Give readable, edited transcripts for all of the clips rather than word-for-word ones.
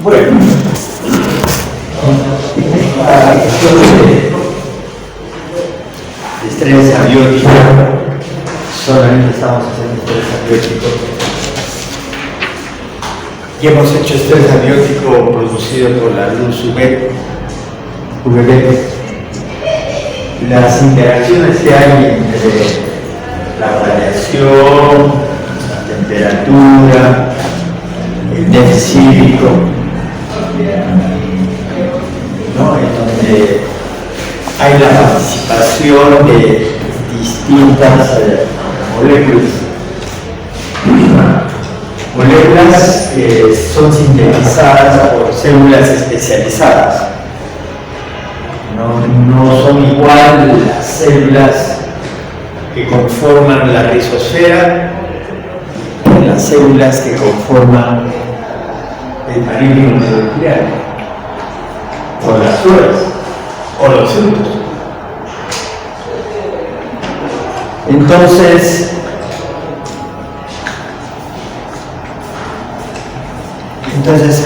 Bueno. Estrés abiótico, solamente estamos haciendo estrés abiótico y hemos hecho estrés abiótico producido por la luz UVB. Las interacciones que hay entre la radiación, la temperatura, el déficit hídrico, ¿no? En donde hay la participación de distintas moléculas que son sintetizadas por células especializadas. No son igual las células que conforman la rizosfera que las células que conforman el parénquima nuclear, o las flores, o los frutos. Entonces,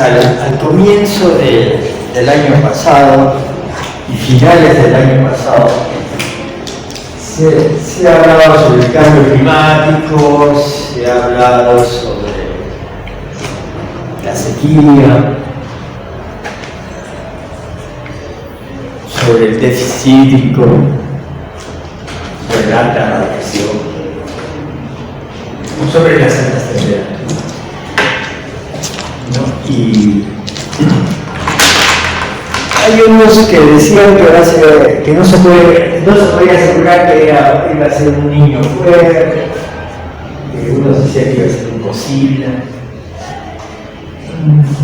al comienzo del año pasado y finales del año pasado, se ha hablado sobre el cambio climático, se ha hablado sobre la sequía, sobre el déficit hídrico, sobre la alta radiación, sobre las altas temperaturas, ¿no? Y hay unos que decían que no se podía asegurar que iba a ser un niño fuerte, unos decían que iba a ser imposible.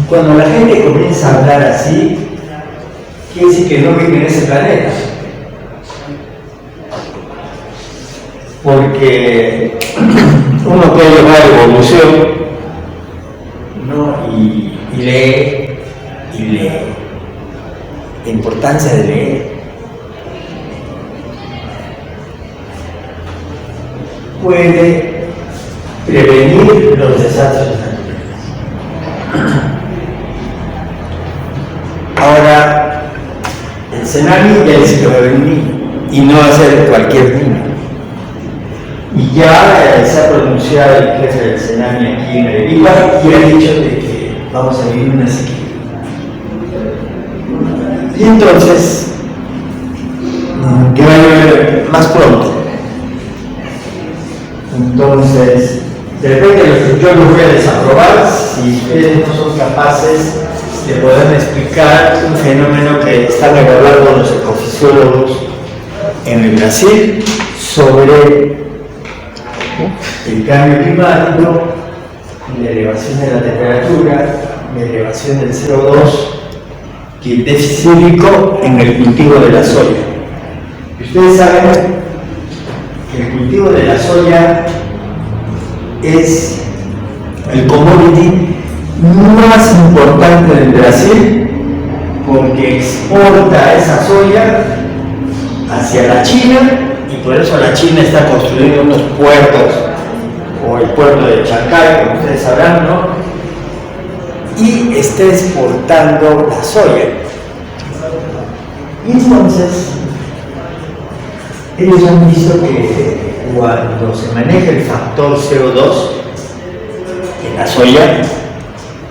Cuando la gente comienza a hablar así, quiere decir que no vive en ese planeta. Porque uno puede llevar evolución, ¿no? y lee. La importancia de leer. Puede prevenir los desastres naturales. Ahora, el tsunami ya dice que va a haber un niño, y no va a ser cualquier niño. Y ya se ha pronunciado el jefe del tsunami aquí en Arequipa y ha dicho de que vamos a vivir una sequía. Y entonces, que va a llover más pronto. Entonces, de repente yo lo voy a desaprobar si ustedes no son capaces de poder explicar un fenómeno que están evaluando los ecofisiólogos en el Brasil sobre el cambio climático, la elevación de la temperatura, la elevación del CO2 y el déficit hídrico en el cultivo de la soya. Y ustedes saben que el cultivo de la soya es el commodity más importante del Brasil porque exporta esa soya hacia la China y por eso la China está construyendo unos puertos, o el puerto de Chancay, como ustedes sabrán, ¿no? Y está exportando la soya. Y entonces, ellos han visto que cuando se maneja el factor CO2 en la soya,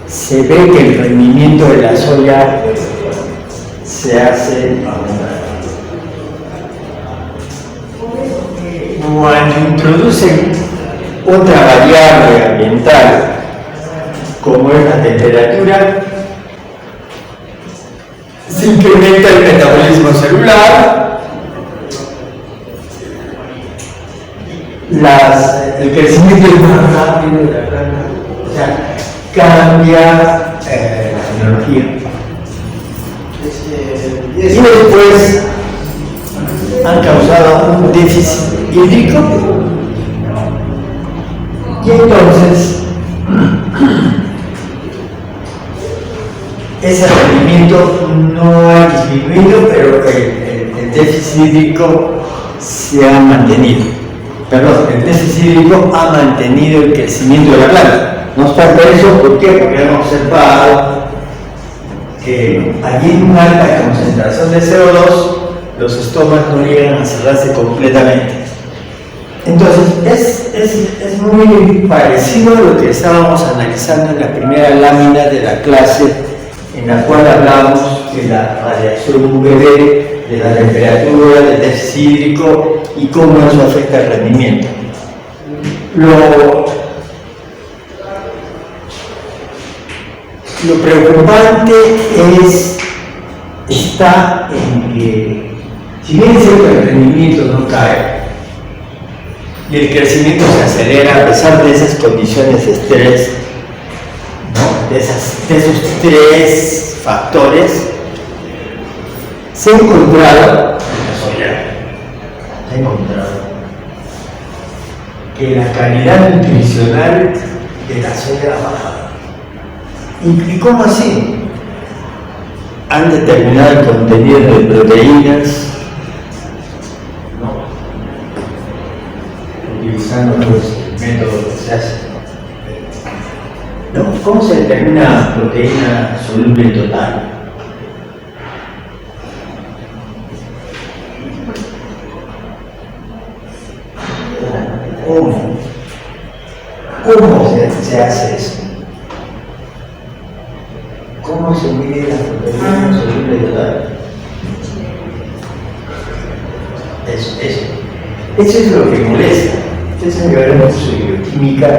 se ve que el rendimiento de la soya se hace abundante. Cuando introducen otra variable ambiental, como es la temperatura, se incrementa el metabolismo celular, el crecimiento es más rápido de la planta, o sea, cambia la tecnología. Y después han causado un déficit hídrico y entonces ese rendimiento no ha disminuido, pero el déficit hídrico se ha mantenido. Perdón, el déficit hídrico ha mantenido el crecimiento de la planta, No obstante eso, ¿por qué? Porque hemos observado que allí en una alta concentración de CO2, los estomas no llegan a cerrarse completamente. Entonces, es muy parecido a lo que estábamos analizando en la primera lámina de la clase, en la cual hablamos de la radiación UVB, de la temperatura, del déficit hídrico y cómo eso afecta el rendimiento. Lo preocupante está en que, si bien es cierto que el rendimiento no cae y el crecimiento se acelera a pesar de esas condiciones de estrés, ¿no? de esos tres factores, se ha encontrado que la calidad nutricional de la soya ha bajado. ¿Y cómo así? Han determinado el contenido de proteínas, ¿no? Utilizando pues, el método que se hace. ¿No? ¿Cómo se determina proteína soluble total? ¿Cómo se hace eso? ¿Cómo se mide la proteína soluble total? Eso es lo que molesta. Ustedes veremos su bioquímica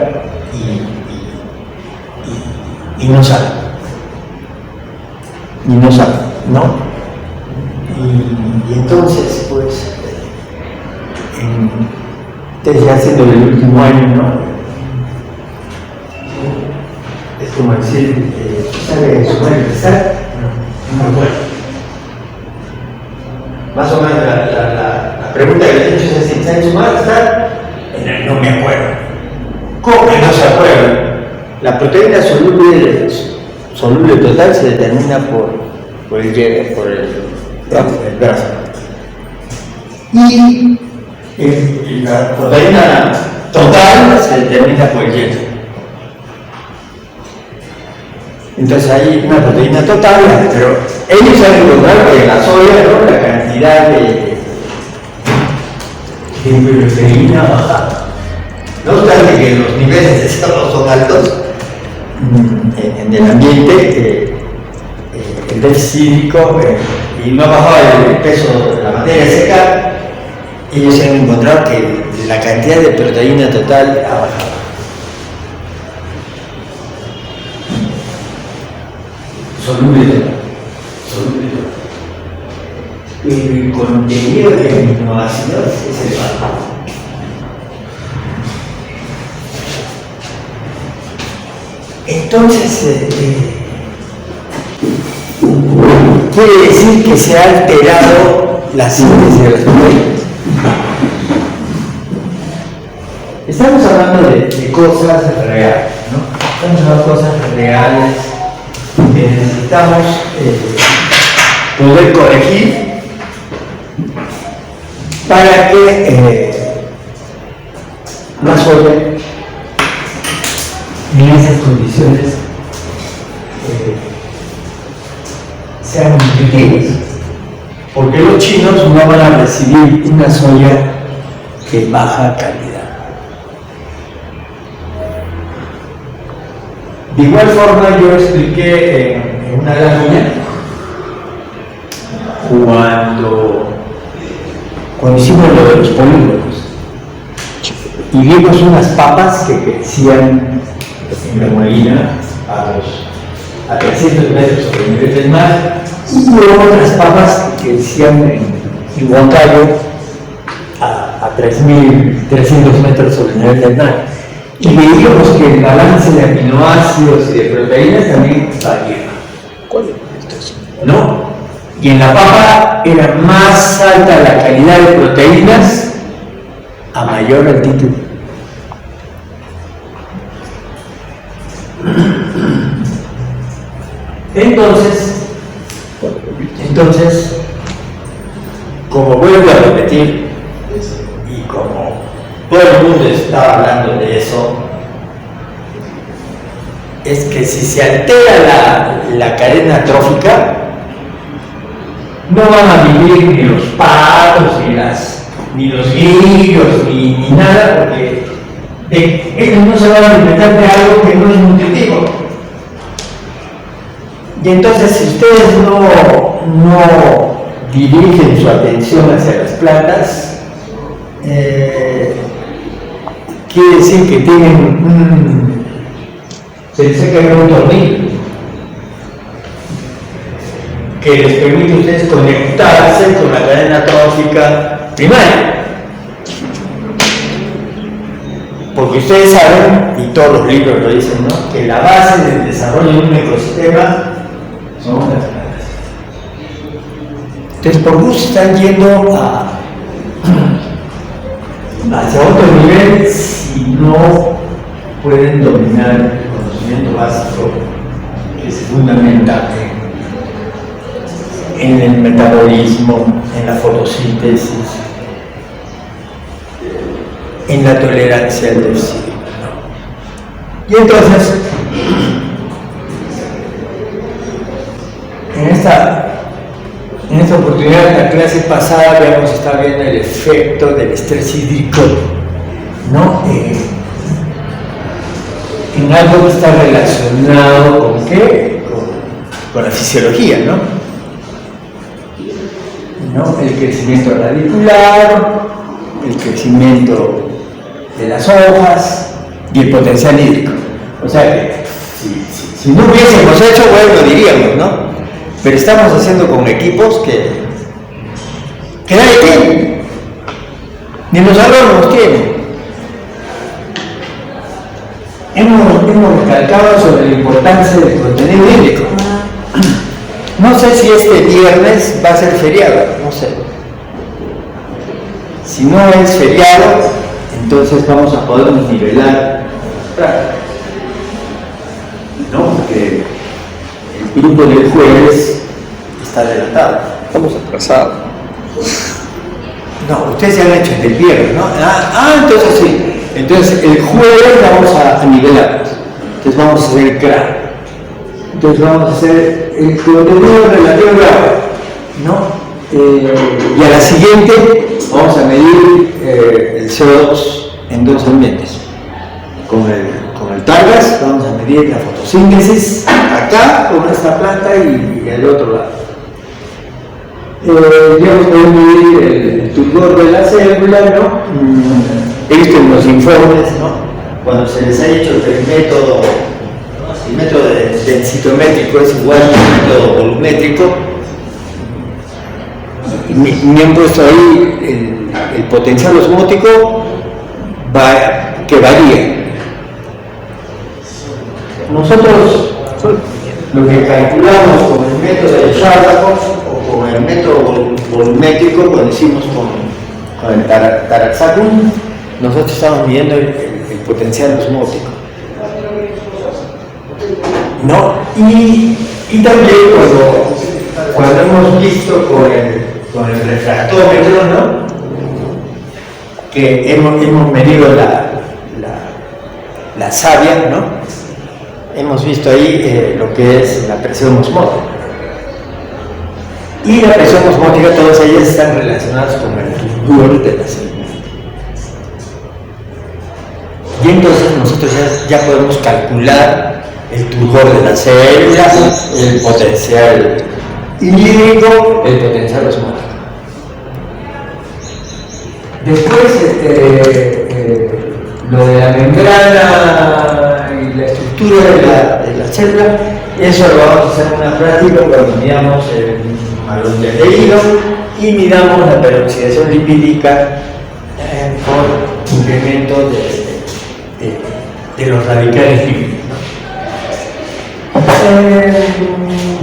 y no sabe. Y no sabe, ¿no? Y entonces, pues, ustedes ya haciendo el último año, ¿no? Es como decir, ¿sabe sumar y restar? No me acuerdo. Más o menos la pregunta que le he hecho es así, ¿sabe sumar y restar? No me acuerdo. ¿Cómo que no se acuerda? La proteína soluble total se determina por el brazo. Y la proteína total se determina por el hielo. Entonces hay una proteína total, pero ellos han encontrado que en la soya, ¿no? La cantidad de proteína baja. No obstante que los niveles de CO2 son altos en el ambiente, el déficit hídrico y no ha bajado el peso de la materia seca, ellos han encontrado que la cantidad de proteína total ha bajado. Soluble. El contenido de aminoácidos es elevado. Entonces, quiere decir que se ha alterado la síntesis de las proteínas. Estamos hablando de cosas reales, ¿no? Estamos hablando de cosas reales que necesitamos poder corregir para que la soya en esas condiciones sean nutritivas, porque los chinos no van a recibir una soya de baja calidad. De igual forma, yo expliqué en una lámina cuando hicimos lo de los polígonos y vimos unas papas que crecían en la molina a 300 metros sobre el nivel del mar, y otras papas que crecían en Huancayo a 3.300 metros sobre el nivel del mar. Y veíamos que el balance de aminoácidos y de proteínas también variaba. ¿Cuál es? ¿No? Y en la papa era más alta la calidad de proteínas a mayor altitud. Entonces, como vuelvo a repetir, y como todo el mundo está hablando de eso, es que si se altera la cadena trófica, no van a vivir ni los patos, ni los grillos, ni nada, porque ellos no se van a alimentar de algo que no es nutritivo. Y entonces, si ustedes no dirigen su atención hacia las plantas, quiere decir que tienen se dice que hay un tornillo que les permite a ustedes conectarse con la cadena trófica primaria. Porque ustedes saben, y todos los libros lo dicen, ¿no?, que la base del desarrollo de un ecosistema son las plantas. Entonces, ¿por qué se están yendo hacia otro nivel si no pueden dominar el conocimiento básico que se fundamenta en el metabolismo, en la fotosíntesis, en la tolerancia al déficit? Y entonces, en esta oportunidad, en la clase pasada, habíamos estado viendo el efecto del estrés hídrico, ¿no?, en algo que está relacionado con ¿qué? Con la fisiología, ¿no? El crecimiento radicular, el crecimiento de las hojas y el potencial hídrico. O sea que si no hubiésemos hecho, bueno, lo diríamos, ¿no? Pero estamos haciendo con equipos que nadie tiene, ni los agrónomos tienen. Hemos recalcado sobre la importancia del contenido hídrico. No sé si este viernes va a ser feriado, no sé. Si no es feriado, entonces vamos a poder nivelar, ¿no? Porque el grupo del jueves está adelantado. Estamos atrasados. No, ustedes se han hecho el del viernes, ¿no? Entonces sí. Entonces el jueves vamos a nivelar. Entonces vamos a hacer el grado. Entonces vamos a hacer el contenido relativo al grado, ¿no? Y a la siguiente vamos a medir el CO2 en dos ambientes. Con el Targas vamos a medir la fotosíntesis acá con esta planta y el otro lado. Digamos, podemos medir el turgor de la célula, ¿no? He visto en los informes, ¿no?, cuando se les ha hecho el método densitométrico es igual al método volumétrico, me han puesto ahí el potencial osmótico que varía. Nosotros lo que calculamos con el método de Charlapov o con el método volumétrico, cuando hicimos con el Taraxacum, nosotros estamos midiendo el potencial osmótico, ¿no? Y también cuando hemos visto con el refractómetro, ¿no?, que hemos medido la savia, ¿no?, hemos visto ahí lo que es la presión osmótica. Y la presión osmótica, todas ellas están relacionadas con el turgor de la célula. Y entonces nosotros ya podemos calcular el turgor de la célula, el potencial hídrico, el potencial osmótico. Después, lo de la membrana y la estructura de la célula, eso lo vamos a hacer en una práctica cuando midamos el malonderdehído y midamos la peroxidación lipídica por incremento de los radicales lípidos.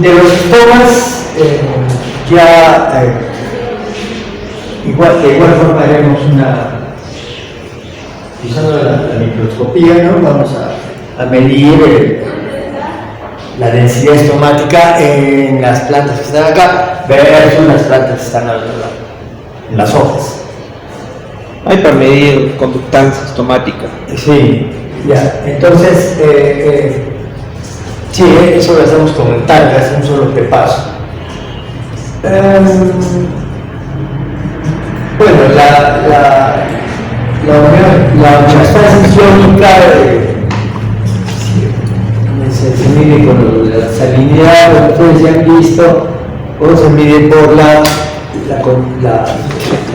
De los síntomas, de igual forma haremos usando la microscopía, ¿no?, vamos a medir la densidad estomática en las plantas que están acá versus las plantas que están al otro lado, en las hojas. Hay para medir conductancia estomática. Sí, ya. Entonces, Sí, eso lo hacemos con talcas, un solo pepazo. Bueno, la homeostasis iónica se mide con la salinidad, como ustedes ya han visto, o se mide por la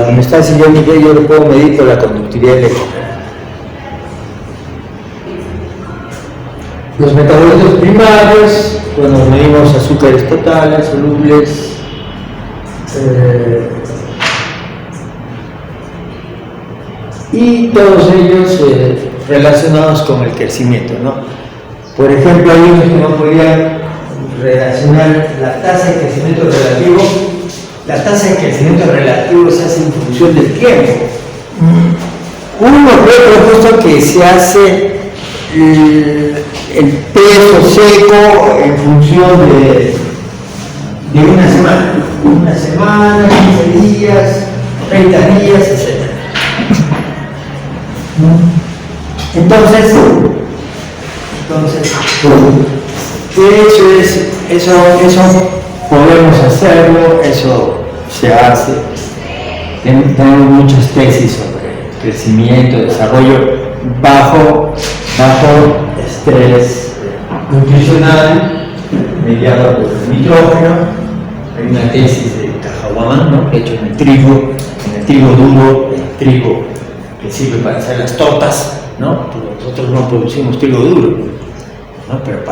homeostasis iónica. Yo lo puedo medir por la conductividad eléctrica. Los metabolitos primarios, cuando medimos azúcares totales, solubles, y todos ellos relacionados con el crecimiento, ¿no? Por ejemplo, hay unos que no podían relacionar la tasa de crecimiento relativo. La tasa de crecimiento relativo se hace en función del tiempo. Uno fue propuesto que se hace el peso seco en función de una semana, 15 días, 30 días, etc. Entonces, eso podemos hacerlo, eso se hace. Tenemos muchas tesis sobre crecimiento, desarrollo bajo estrés nutricional mediado por el nitrógeno. Hay una tesis de Cajahuamán, ¿no?, hecho en el trigo duro, el trigo que sirve para hacer las tortas, ¿no? Nosotros no producimos trigo duro, ¿no? Pero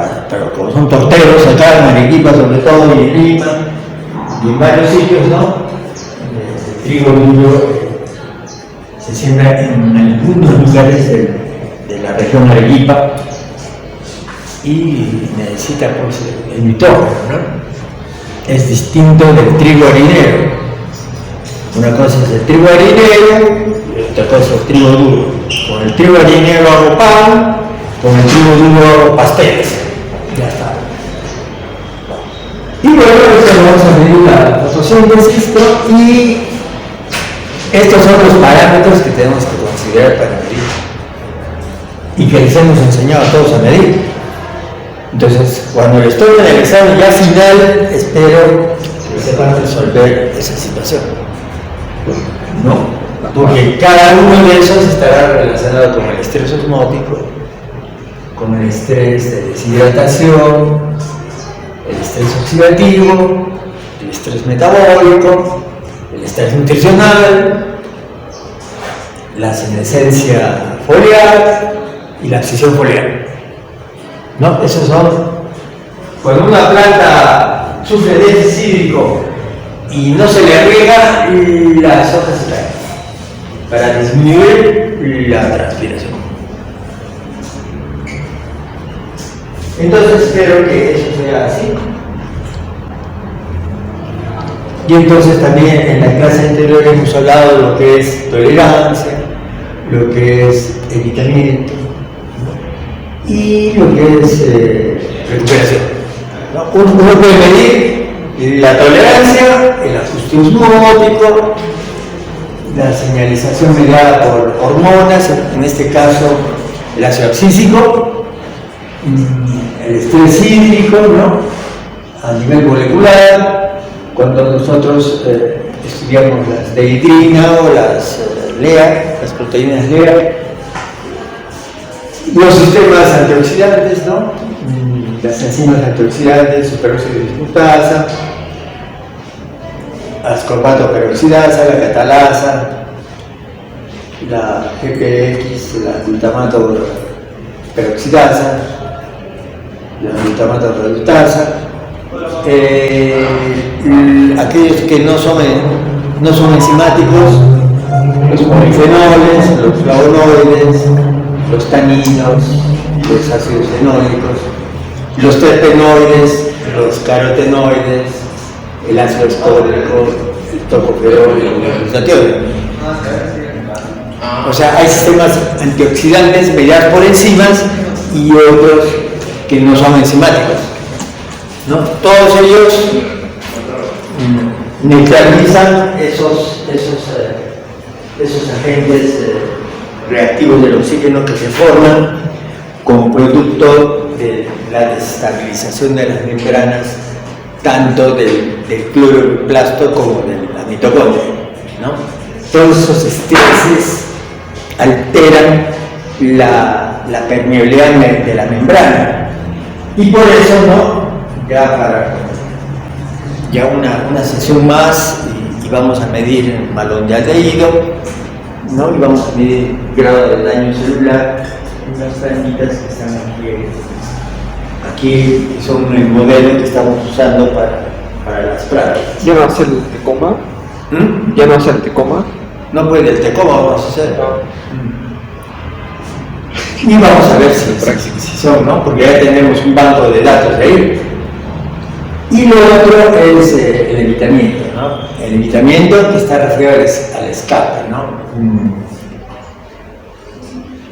como son torteros acá en Arequipa sobre todo, y en Lima y en varios sitios, ¿no? El trigo duro se siembra en algunos lugares de la región Arequipa y necesita, pues, el nitrógeno, ¿no? Es distinto del trigo harinero. Una cosa es el trigo harinero y otra cosa es el trigo duro. Con el trigo harinero hago pan, con el trigo duro hago pasteles. Ya está. Y bueno, vamos a medir la fotosíntesis, ¿no? Y estos son los parámetros que tenemos que considerar para medir y que les hemos enseñado a todos a medir. Entonces, cuando le estoy en el examen ya final, espero que sepan resolver esa situación, ¿no? Porque cada uno de esos estará relacionado con el estrés osmótico, con el estrés de deshidratación, el estrés oxidativo, el estrés metabólico, el estrés nutricional, la senescencia foliar y la abscisión foliar. ¿No? Esos son. Cuando una planta sufre déficit hídrico y no se le riega, las hojas se caen para disminuir la transpiración. Entonces espero que eso sea así. Y entonces también en la clase anterior hemos hablado de lo que es tolerancia, lo que es evitamiento y lo que es recuperación. Uno puede medir la tolerancia, el ajuste osmótico, la señalización mediada por hormonas, en este caso el ácido abscísico, el estrés hídrico, ¿no?, a nivel molecular, cuando nosotros estudiamos las dehidrina o las LEA, las proteínas LEA, los sistemas antioxidantes, ¿no?, las enzimas antioxidantes, superóxido de dismutasa, ascorbato peroxidasa, la catalasa, la GPX, la glutamato peroxidasa, la glutamato reductasa, aquellos que no son enzimáticos, los polifenoles, los flavonoides, los taninos, los ácidos fenólicos, los terpenoides, los carotenoides, el ácido ascórbico, el tocoferol y el glutatión. O sea, hay sistemas antioxidantes mediados por enzimas y otros que no son enzimáticos, ¿no? Todos ellos neutralizan esos agentes reactivos del oxígeno que se forman como producto de la desestabilización de las membranas, tanto del cloroplasto como de la mitocondria, ¿no? Todos esos estreses alteran la permeabilidad de la membrana, y por eso, ¿no? Ya para una sesión más y vamos a medir el balón de aldehído, ¿no? Y vamos a medir el grado de daño celular, unas franjitas que están aquí son el modelo que estamos usando para las prácticas. ¿Ya no hace el tecoma? ¿Ya no hace el tecoma? No puede el tecoma, vamos a hacer. Y vamos a ver si son, ¿no? Porque ya tenemos un banco de datos ahí. Y lo otro es el evitamiento, ¿no? El evitamiento que está referido al escape, ¿no?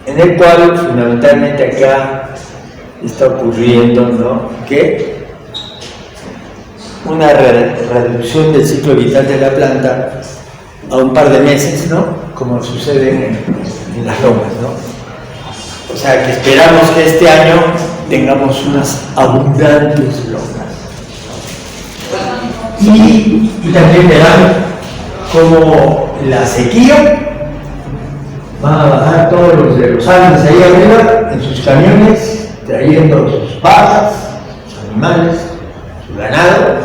En el cual fundamentalmente acá está ocurriendo, ¿no? Que una reducción del ciclo vital de la planta a un par de meses, ¿no? Como sucede en las lomas, ¿no? O sea que esperamos que este año tengamos unas abundantes lomas. Y también verán cómo la sequía va a bajar todos los de los Andes ahí arriba en sus camiones, trayendo sus vacas, sus animales, su ganado,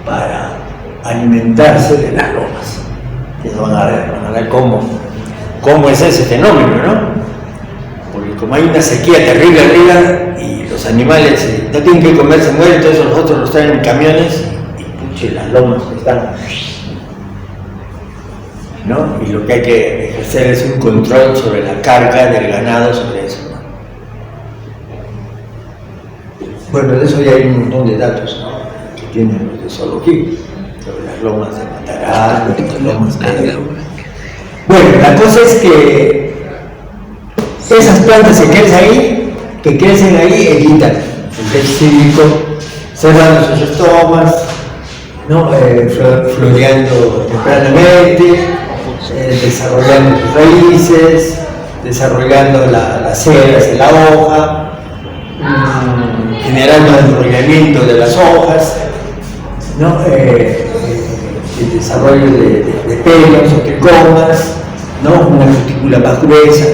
para alimentarse de las lomas. Que van a ver cómo es ese fenómeno, ¿no? Porque como hay una sequía terrible arriba y los animales no tienen que comer, se mueren, entonces nosotros los traen en camiones y las lomas están, ¿no? Y lo que hay que ejercer es un control sobre la carga del ganado sobre eso, ¿no? Bueno, de eso ya hay un montón de datos, ¿no? Que tienen los de zoología, sobre las lomas de Matará, las lomas de... Bueno, la cosa es que esas plantas que crecen ahí evitan el déficit hídrico, cerrando sus estomas, ¿no? Floreando tempranamente, desarrollando sus raíces, desarrollando las ceras en la hoja, generando el enrollamiento de las hojas, ¿no? El desarrollo de pelos o tricomas, ¿no? Una cutícula más gruesa,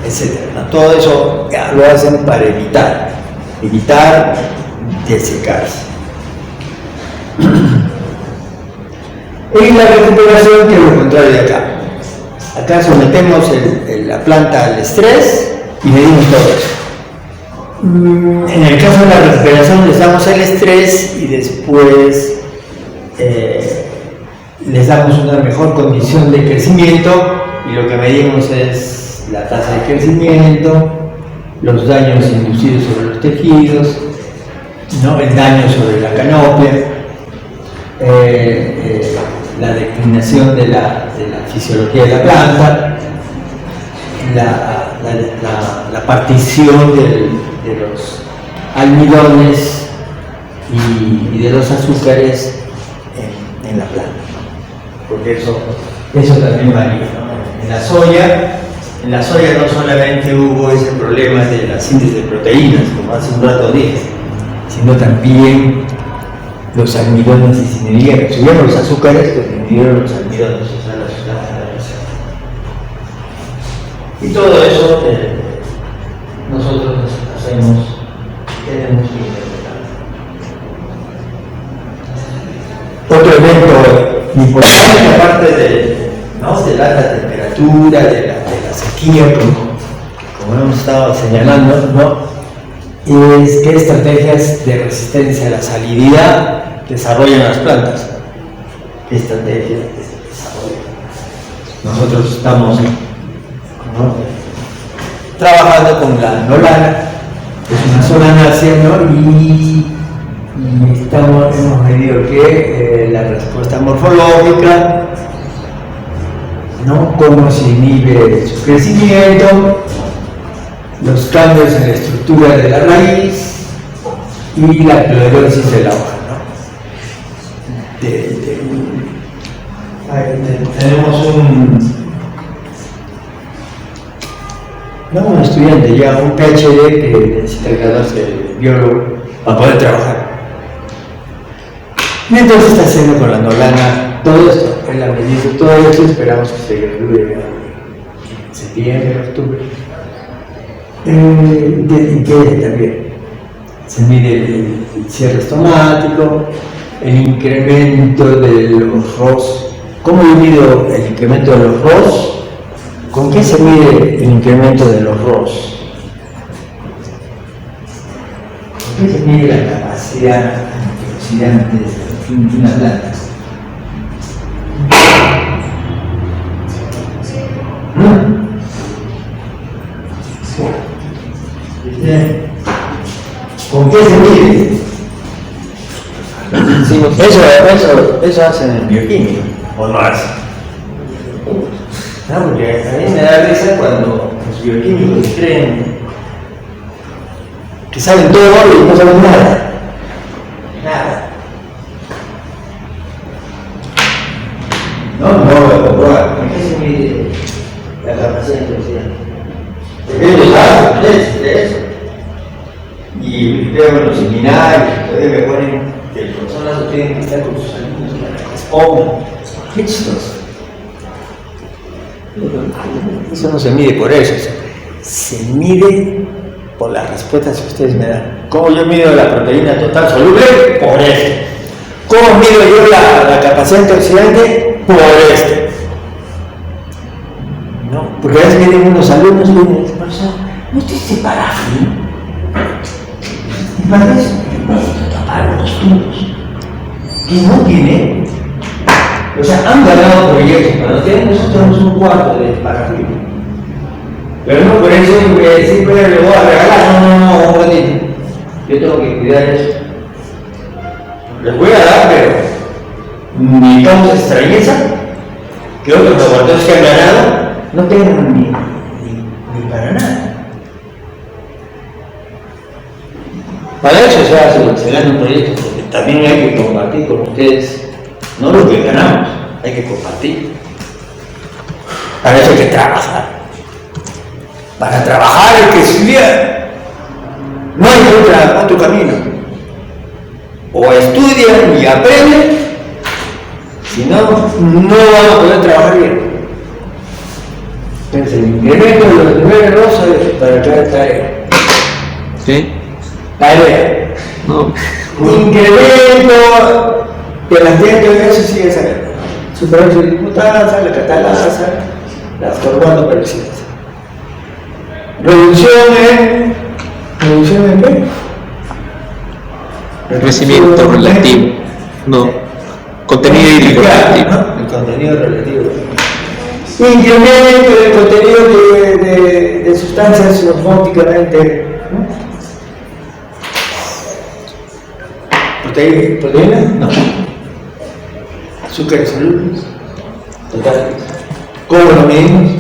etc. ¿no? Todo eso ya lo hacen para evitar desecarse. Y la recuperación, que es lo contrario de acá. Acá sometemos la planta al estrés y medimos todo eso. En el caso de la recuperación les damos el estrés y después les damos una mejor condición de crecimiento, y lo que medimos es la tasa de crecimiento, los daños inducidos sobre los tejidos, ¿no? El daño sobre la canopia, la declinación de la fisiología de la planta, la partición de los almidones y de los azúcares en la planta, porque eso también varía, ¿no? En la soya no solamente hubo ese problema de la síntesis de proteínas, como hace un rato dije, sino también los almidones disminuyeron, subieron los azúcares, pero disminuyeron los almidones, o sea, las y todo eso nosotros tenemos que interpretar. Otro evento importante, aparte de la alta temperatura, de la sequía, como hemos estado señalando, ¿no? Es qué estrategias de resistencia a la salinidad desarrollan las plantas. ¿Qué estrategias desarrollan? Nosotros estamos, ¿no?, trabajando con la nolana, que es una solanácea, ¿no? Y hemos medido que la respuesta morfológica, ¿no?, cómo se inhibe su crecimiento, los cambios en la estructura de la raíz y la clorosis de la hoja, ¿no? Tenemos No, un estudiante ya, un PhD que necesita graduarse de biólogo para poder trabajar. Y entonces está haciendo con la Nolana todo esto. Él ha medido todo esto y esperamos que se gradúe en septiembre, octubre. Y también se mide el cierre estomático, el incremento de los ROS. ¿Cómo yo mido el incremento de los ROS? ¿Con qué se mide el incremento de los ROS? ¿Con qué se mide la capacidad antioxidante de una planta? ¿Con qué se mide? Sí, Eso hacen en bioquímica, ¿o no hacen? No, porque a mí me da risa cuando los bioquímicos creen que saben todo y no saben nada. Nada. No voy a comprobar. ¿Por qué se mide la capacidad antioxidante? Ellos saben de eso. Y veo en los seminarios, todavía me ponen que las personas tienen que estar con sus alumnos para que respondan. Qué chistoso. Eso no se mide por eso, se mide por las respuestas que ustedes me dan. ¿Cómo yo mido la proteína total soluble? Por esto. ¿Cómo mido yo la capacidad antioxidante? Por esto. ¿No? Porque a veces vienen unos alumnos y me dicen, profesor, ¿no usted se parafin? Y para eso necesito tapar unos tubos que no tiene. O sea, han ganado proyectos, pero nosotros tenemos un cuarto de parafina. Pero no por eso voy a decir, pero le voy a regalar, no, un ratito. Yo tengo que cuidar eso. Les voy a dar, pero mi causa extrañeza, que otros laboratorios que han ganado, no tengan ni para nada. Para eso se gana un proyecto, porque también hay que compartir con ustedes. No lo que ganamos, hay que compartir. Para eso hay que trabajar. Para trabajar hay que estudiar. No hay otro camino. O estudian y aprenden, si no, no van a poder trabajar bien. Entonces, el incremento de los niveles rosas es para cada tarea. ¿Sí? Tarea. No. Incremento de las dientes de eso sigue saliendo. Superóxido de dismutasa, la catalasa, la ascorbano peroxidasa. ¿Reducción en qué? Crecimiento relativo. No. Contenido hídrico relativo. ¿No? El contenido relativo. Incremento del contenido de sustancias osmóticamente. ¿Proteína? No. Azúcares solubles. Total. ¿Cómo lo medimos?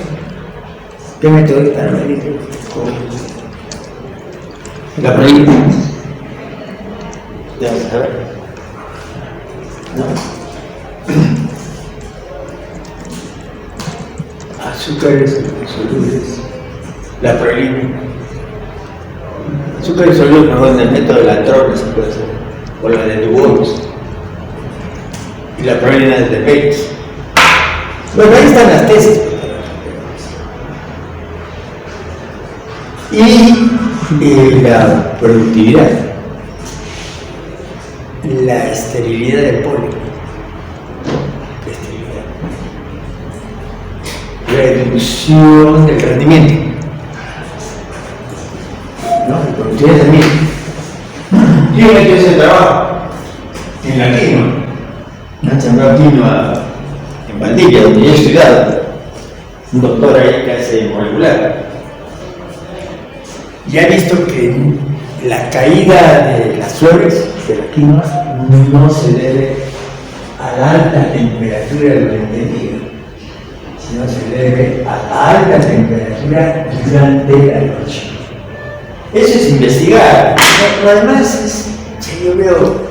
¿Qué método es para medir? La proteína. Ya vamos a ver. ¿No? Azúcares solubles. La proteína. Azúcares solubles, mejor en el método de la Latrobe se puede hacer. O la de Dubois. Y la proteína de Bates. Bueno, ahí están las tesis. Y la productividad, la esterilidad del polen, reducción del rendimiento, ¿no? La productividad también. ¿Quién metió ese trabajo? En la quinoa. Han sembrado quinoa en Valdivia, donde yo he estudiado. Un doctor ahí que hace molecular. Y ha visto que la caída de las flores de la quinoa no se debe a la alta temperatura durante el día, sino se debe a la alta temperatura durante la noche. Eso es investigar. Lo demás es, yo veo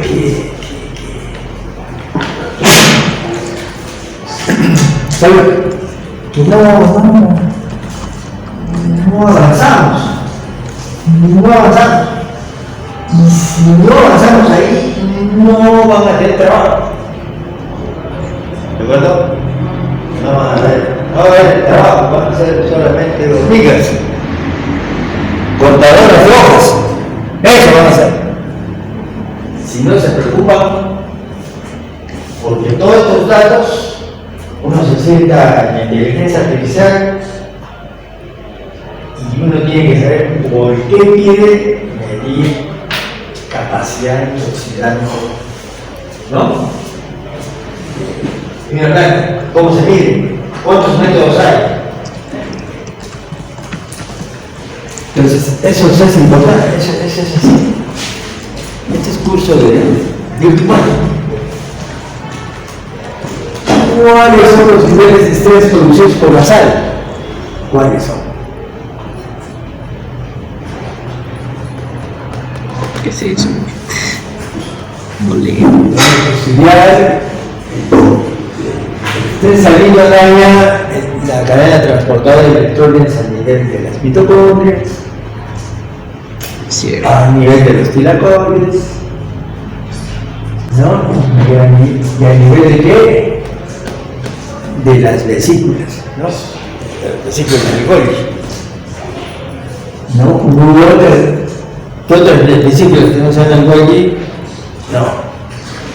que salud, que no no avanzamos. No avanzamos. Y si no avanzamos ahí, no van a tener trabajo. ¿De acuerdo? No van a haber trabajo, van a ser solamente hormigas, cortadoras de hojas. Eso van a hacer. Si no se preocupan, porque todos estos datos uno se sienta en la inteligencia artificial y uno tiene que saber por qué pide medir capacidad antioxidante, ¿no? Y mira, ¿cómo se mide? ¿Cuántos métodos hay? Entonces, eso es importante, eso es así. Este es curso de último año. ¿Cuáles son los niveles de estrés producidos por la sal? ¿Cuáles son? ¿Qué es eso? No leo. Tenemos que estudiar el estrés salino daña la cadena transportadora de electrones a nivel de las mitocondrias, Cierto. a nivel de los tilacoides, ¿no? Y a nivel de qué? De las vesículas, ¿no? Las vesículas de Golgi, ¿no? ¿Qué otras vesículas tenemos en el Golgi? No.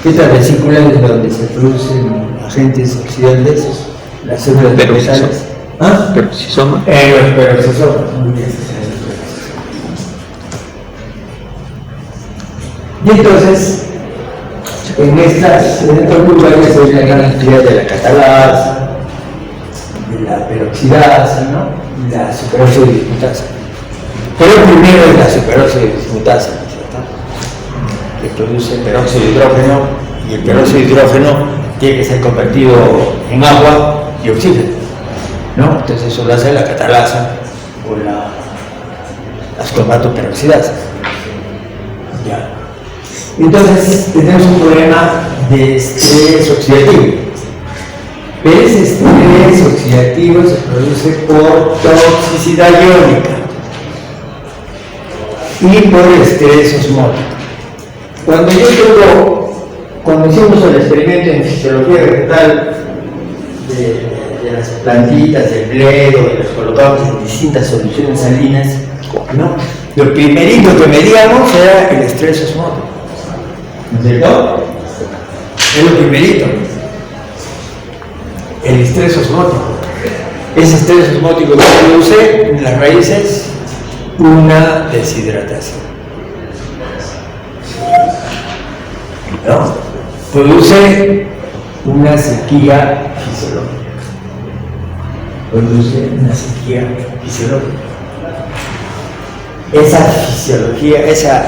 ¿Qué otras vesículas es donde se producen agentes oxidantes? Las células Peroxisoma. ¿Ah? Peroxisoma. Los peroxisomas. Muy bien. Y entonces, en estos lugares se ve la gran actividad de la catalasa, de la peroxidasa, ¿no? Y la superóxido dismutasa. Pero primero es la superóxido dismutasa, ¿cierto? Que produce peróxido de hidrógeno, y el peróxido de hidrógeno tiene que ser convertido en agua y oxígeno, ¿no? Entonces eso lo hace la catalasa o la ascorbatoperoxidasa. Ya. Entonces tenemos un problema de estrés oxidativo. Pero ese estrés oxidativo se produce por toxicidad iónica y por estrés osmótico. Cuando hicimos el experimento en fisiología vegetal de las plantitas, del bledo, y los colocamos en distintas soluciones salinas, ¿no? Lo primerito que medíamos era el estrés osmótico. ¿No es cierto? Es lo primerito. El estrés osmótico. Ese estrés osmótico que produce en las raíces una deshidratación. ¿No? Produce una sequía fisiológica. Produce una sequía fisiológica. Esa fisiología, esa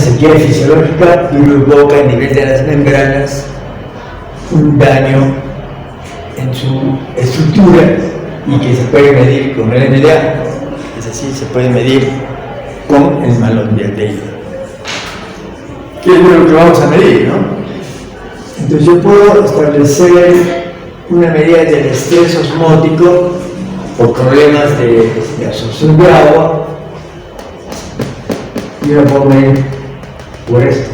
sequía fisiológica provoca a nivel de las membranas un daño en su estructura y que se puede medir con el NDA, es decir, se puede medir con el malondialdehído. ¿Qué es lo que vamos a medir, no? Entonces yo puedo establecer una medida del estrés osmótico por problemas de absorción de agua y lo puedo medir por esto.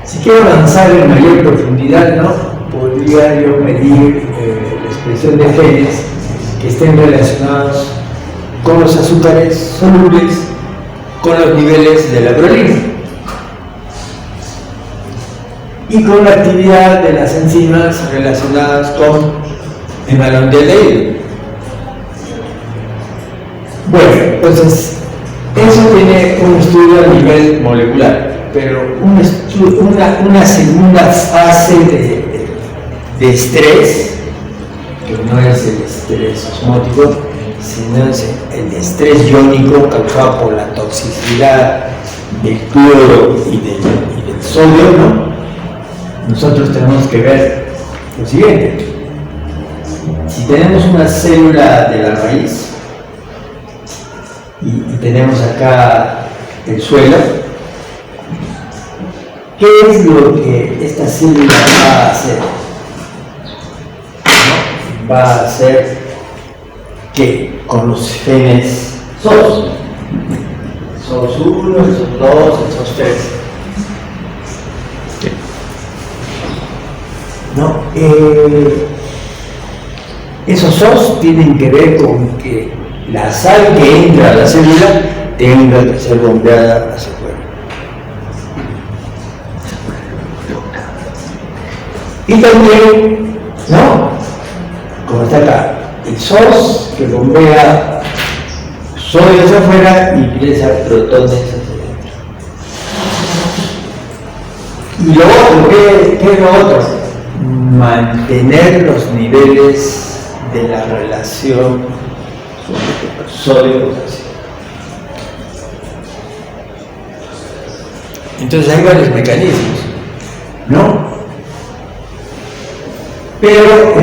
Si quiero avanzar en mayor profundidad, ¿no? Podría yo medir la expresión de genes que estén relacionados con los azúcares solubles, con los niveles de la prolina y con la actividad de las enzimas relacionadas con el malondialdehído. Bueno, entonces eso tiene un estudio a nivel molecular, pero una segunda fase de estrés, que no es el estrés osmótico, sino es el estrés iónico causado por la toxicidad del cloro y del sodio, ¿no? Nosotros tenemos que ver lo siguiente. Si tenemos una célula de la raíz y tenemos acá el suelo, ¿qué es lo que esta célula va a hacer? ¿No? Va a hacer que con los genes SOS. SOS 1, el SOS 2, el SOS 3. ¿No? Esos SOS tienen que ver con que la sal que entra a la célula tenga que ser bombeada hacia afuera. Y también, ¿no? Como está acá, el SOS que bombea sodio hacia afuera ingresa protones hacia adentro. Y lo otro, ¿qué es lo otro? Mantener los niveles de la relación sodio-potasio. Entonces hay varios mecanismos, ¿no? Pero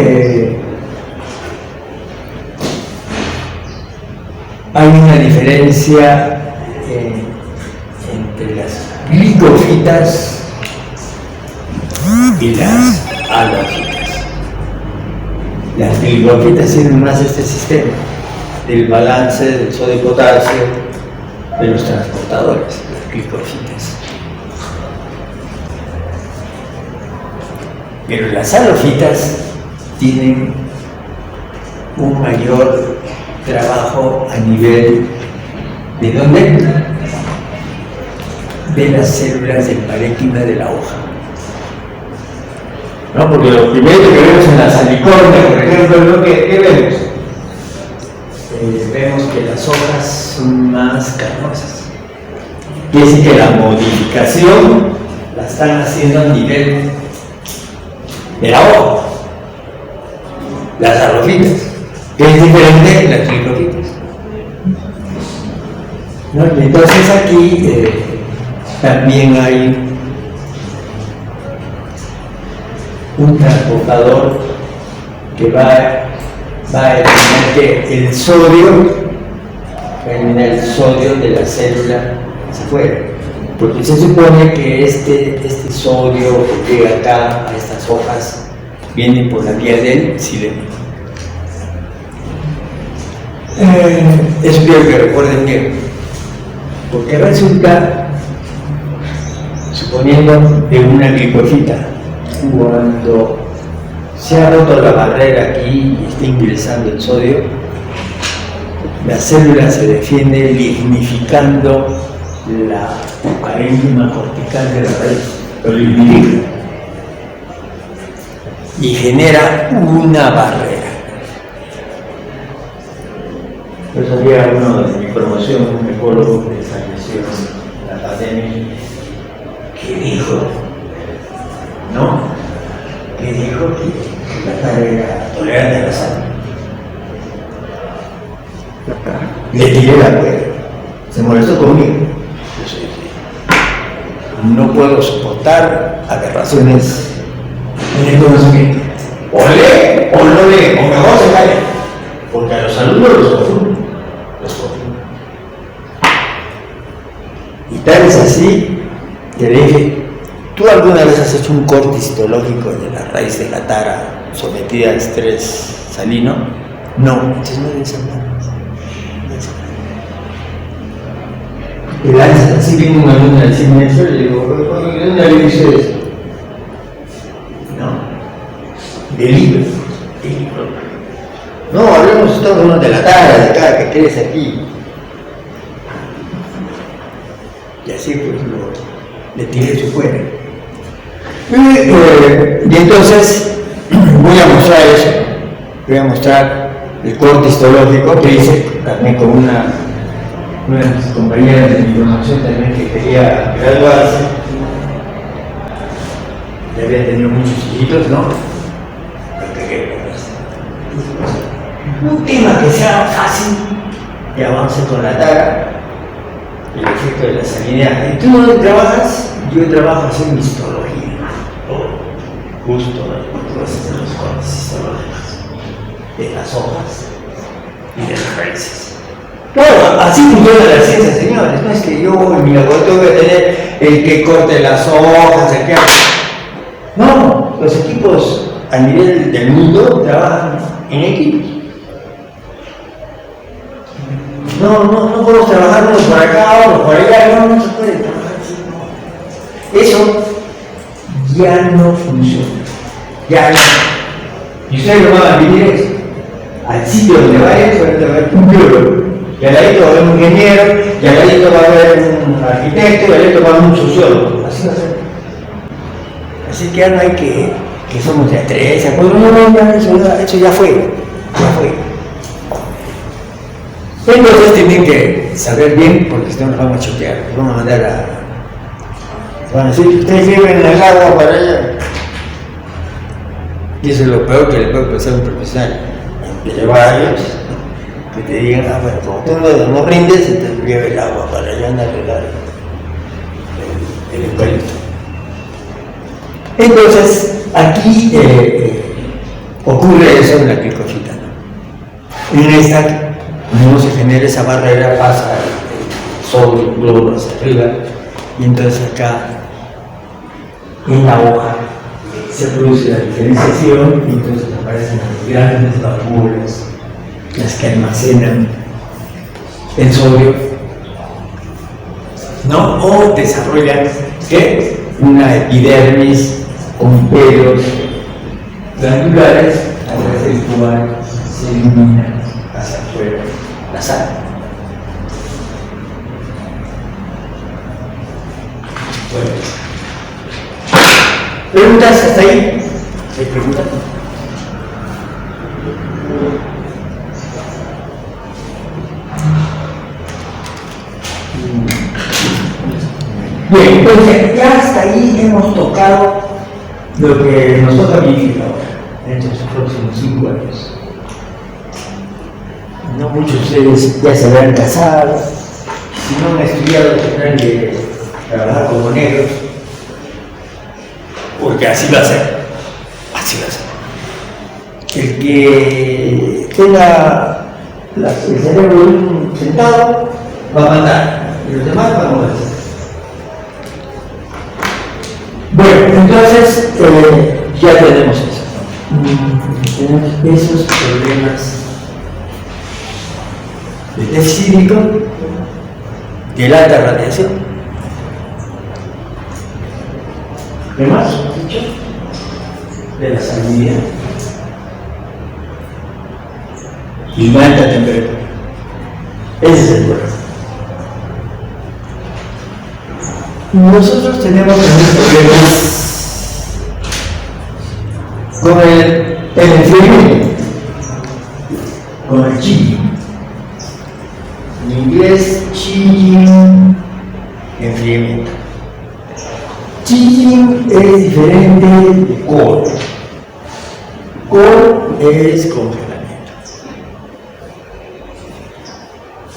hay una diferencia entre las glicofitas y las alofitas. Las glicofitas tienen más este sistema del balance del sodio y potasio de los transportadores, las glicofitas. Pero las alofitas tienen un mayor trabajo a nivel ¿de dónde? De las células del parénquima de la hoja. ¿No? Porque lo primero que vemos en la salicornia, por ejemplo, es lo que vemos. Vemos que las hojas son más carnosas. Quiere decir que la modificación la están haciendo a nivel de la hoja. Las alofitas, que es diferente de las glicofitas. ¿No? Entonces aquí también hay un transportador que va a eliminar que el sodio, de la célula hacia afuera. Porque se supone que este sodio que llega acá a estas hojas viene por la vía del xilema. Eso quiero que recuerden bien, porque resulta, suponiendo de una glicofita, cuando se ha roto la barrera aquí y está ingresando el sodio, la célula se defiende lignificando la parénquima cortical de la raíz, lo lignifica y genera una barrera. Yo sabía uno de mi promoción, un ecólogo que falleció en la pandemia, que dijo, ¿no? Que dijo que la cara era tolerante a la sal. Le tiré la cuerda, se molestó conmigo. No puedo soportar aberraciones en el conocimiento. O lee o no lee, o mejor se calla. Porque a los alumnos los confunden. Y tal es así que le dije, ¿tú alguna vez has hecho un corte histológico de la raíz de la tara sometida a estrés salino? No, entonces no debes hablar. Y lanza, así viene un alumno a decirme eso, le digo, ¿dónde le dice eso? No, de libro. No, hablemos todos uno de la tara, de acá, que crece aquí. Y así pues le tiré su fuera. Y entonces voy a mostrar eso. Voy a mostrar el corte histológico que hice también con una de mis compañeras de mi formación también que quería graduarse. Ya había tenido muchos hijitos, ¿no? Un tema que sea fácil y avance con la tara, el efecto de la salinidad. Y tú donde trabajas, yo trabajo haciendo histología. Justo los cortes histológicos de las hojas y de las raíces. Claro, así funciona la ciencia, señores. No es que yo en mi laboratorio voy a tener el que corte las hojas, el que... No, los equipos a nivel del mundo trabajan en equipos. no podemos trabajar uno por acá, otro por allá, no se puede trabajar así, no. Eso ya no funciona, ya no. Y ustedes no van a vivir eso. Al sitio donde vayan, va a haber un biólogo, y al ladito va a haber un ingeniero, y al ladito va a haber un arquitecto, y al ladito va a haber un sociólogo. Así va a ser. Así que ya no hay que somos de tres, eso ya fue. Entonces tienen que saber bien, porque si no nos van a chotear, nos van a mandar van a decir, ustedes viven en el agua para allá. Y eso es lo peor que le puede pasar a un profesional. Que llevar a ellos, que te digan, bueno, como tú no rindes, se te lleva el agua para allá a arreglar el eucalipto. Entonces, aquí ocurre eso en la picofita, ¿no? En esta, no se genera esa barrera, pasa el sol, el globo hacia arriba, y entonces acá, en la hoja, se produce la diferenciación, y entonces aparecen las grandes válvulas, las que almacenan el sodio, ¿no? O desarrollan, ¿qué? Una epidermis con pelos glandulares a través del cual se elimina hacia afuera la sal. Bueno. ¿Preguntas hasta ahí? ¿Hay preguntas? Bien, entonces ya hasta ahí hemos tocado lo que nos toca vivir ahora, en estos próximos 5 años. No muchos de ustedes ya se habrán casado, si no han estudiado tendrán que trabajar como negros, porque así va a ser, El que tenga el cerebro sentado va a mandar, y los demás van a obedecer. Bueno, entonces ya tenemos eso. Tenemos esos problemas de déficit hídrico, de la alta radiación. ¿Qué más? De la salinidad y una alta temperatura. Ese es el problema. Nosotros tenemos problemas con el enfriamiento, con el chilling. En inglés, chilling, enfriamiento. Chilling es diferente de cold. Cold es congelamiento.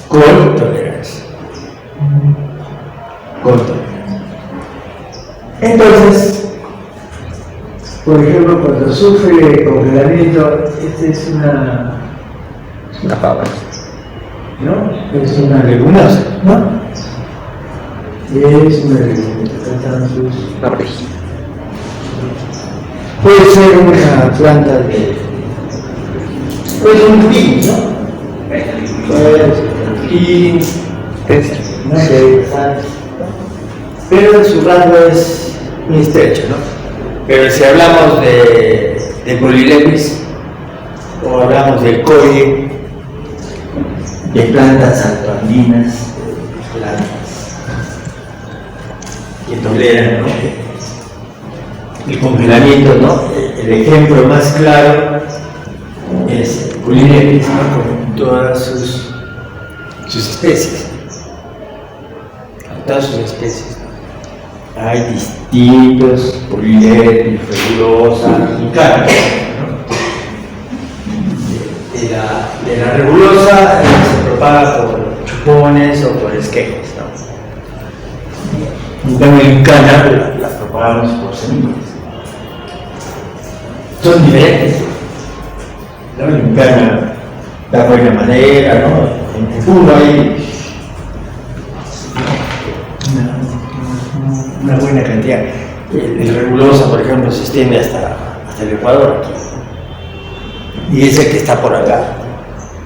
Cold tolerancia. Cold tolerancia. Entonces, por ejemplo, cuando sufre congelamiento, esta es una pava, ¿no? Es una leguminosa, ¿no? Es una leguminosa, una orejía. Puede ser una planta de... Puede ser un pin, ¿no? Puede ser un pin, no sé, pero su rango es muy estrecho, ¿no? Pero si hablamos de Polylepis, o hablamos del colle, de plantas altoandinas, plantas que toleran, ¿no? El congelamiento, ¿no? El ejemplo más claro es Polylepis, ¿no? Con todas sus especies. Con todas sus especies, ¿no? Hay distintos Polylepis, regulosa y carne, ¿no? De la regulosa se propaga por chupones o por esquejes, ¿no? En cambio, en cana la propagamos por semillas. Son diferentes, ¿no? En cana da buena madera, ¿no? En tejudo hay una buena cantidad. El regulosa, por ejemplo, se extiende hasta el Ecuador aquí. Y es el que está por acá.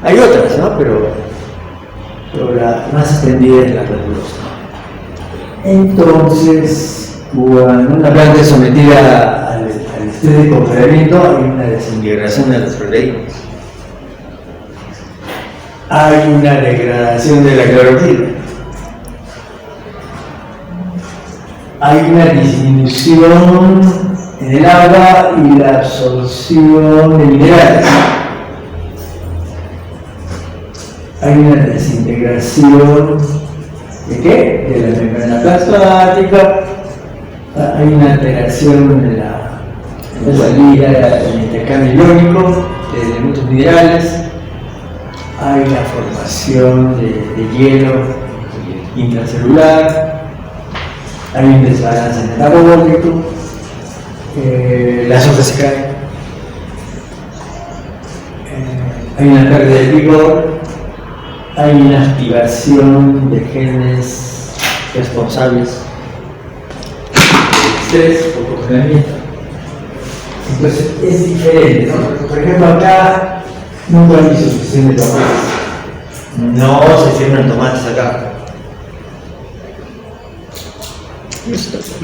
Hay otras, ¿no? Pero pero la más extendida es la granulosa. Entonces, cuando una planta es sometida al estrés de congelamiento, hay una desintegración de las proteínas. Hay una degradación de la clorofila. Hay una disminución en el agua y la absorción de minerales. Hay una desintegración ¿de qué? De la membrana plasmática. Hay una alteración en la salida del intercambio iónico de elementos minerales. Hay la formación de hielo intracelular. Hay un desbalance metabólico. Las hojas se caen. Hay una pérdida de vigor. Hay una activación de genes responsables del estrés por congelamiento. Entonces es diferente, ¿no? Por ejemplo, acá nunca hay sucesión de tomates. No se siembran tomates acá.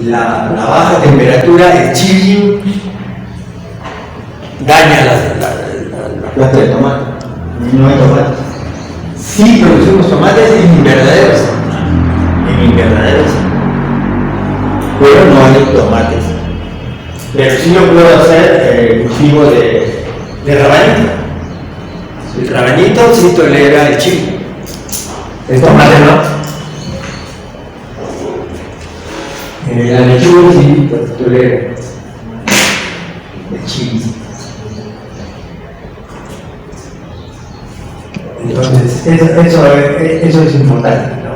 La baja temperatura, el chilling, daña la planta de tomate. No hay tomates. Sí producimos tomates en invernaderos, pero no hay tomates. Pero sí lo puedo hacer cultivo de rabanito. El rabanito sí tolera el chile. El tomate no. La lechuga sí tolera el chile. Entonces, eso es importante, ¿no?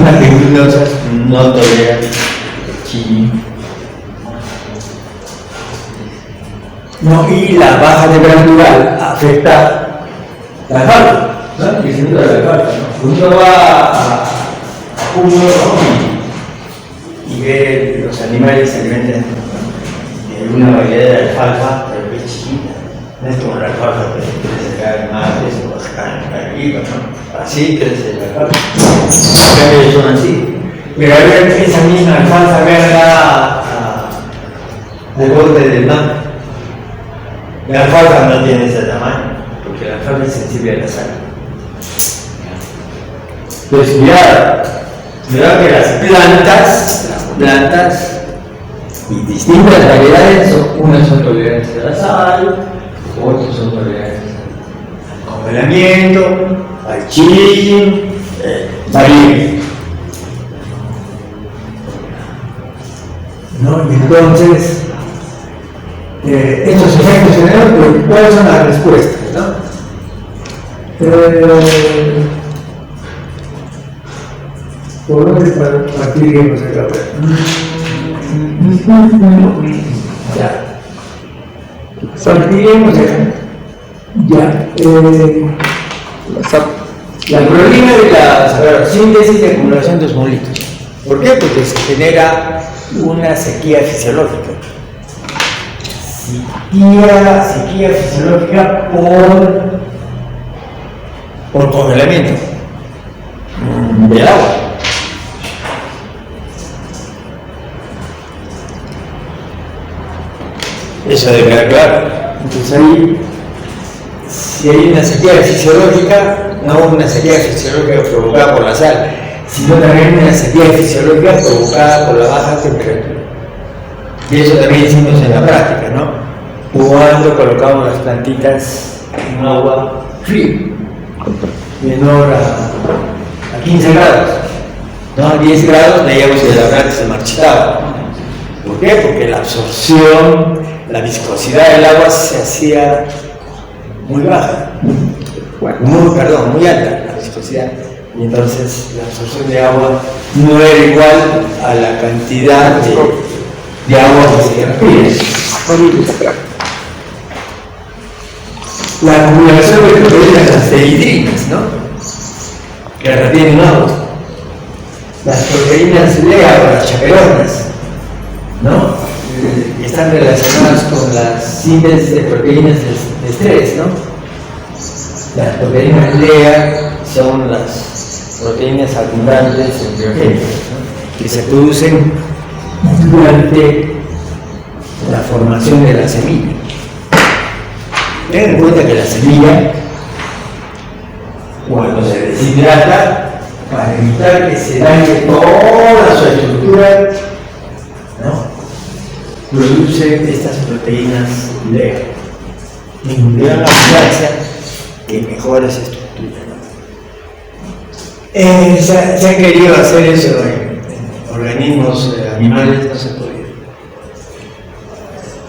Las leguminosas no toleran el chile. No, y la baja temperatura afecta la alfalfa, ¿no? El crecimiento de la alfalfa, ¿no? Uno va a junio, ¿no? Y ve los animales se alimentan de una variedad de alfalfa, pero que es chiquita. No es como la alfalfa que crece acá en Mates o acá en arriba, ¿no? Así crece la alfalfa. Los son así. Pero a ver, esa misma alfalfa verla al borde del mar. La alfalfa no tiene ese tamaño, porque la alfalfa es sensible a la sal. Pues cuidado que las plantas y distintas variedades, unas son tolerantes a la sal, otras son tolerantes al congelamiento, al chilling, varían. ¿No? Y entonces, estos efectos generales, ¿cuáles son las respuestas? ¿No? ¿Por dónde partiremos acá? Ya. Partiremos acá. Ya. La problema de la síntesis y acumulación de osmolitos. ¿Por qué? Porque se genera una sequía fisiológica. Sequía fisiológica por congelamiento del agua. Eso debe quedar claro. Entonces ahí, si hay una sequía fisiológica, no una sequía fisiológica provocada por la sal, sino también una sequía fisiológica provocada por la baja temperatura. Y eso también hicimos en la práctica, ¿no? Cuando colocamos las plantitas en agua fría, menor a 15 grados, ¿no? A 10 grados veíamos que la planta se marchitaba. ¿Por qué? Porque la absorción, la viscosidad del agua se hacía muy baja, muy alta la viscosidad, y entonces la absorción de agua no era igual a la cantidad de agua que se respira. La acumulación de proteínas, las dehidrinas, ¿no? Que retienen agua. Las proteínas LEA o las chaperonas, ¿no? Están relacionadas con la síntesis de proteínas de estrés, ¿no? Las proteínas LEA son las proteínas abundantes embriogénicas, ¿no? Que se producen durante la formación de la semilla. Tengan en cuenta que la semilla, cuando se deshidrata, para evitar que se dañe toda su estructura, ¿no? Produce estas proteínas en gran abundancia que mejora esa estructura. Se ha querido hacer eso en organismos animales, no se puede.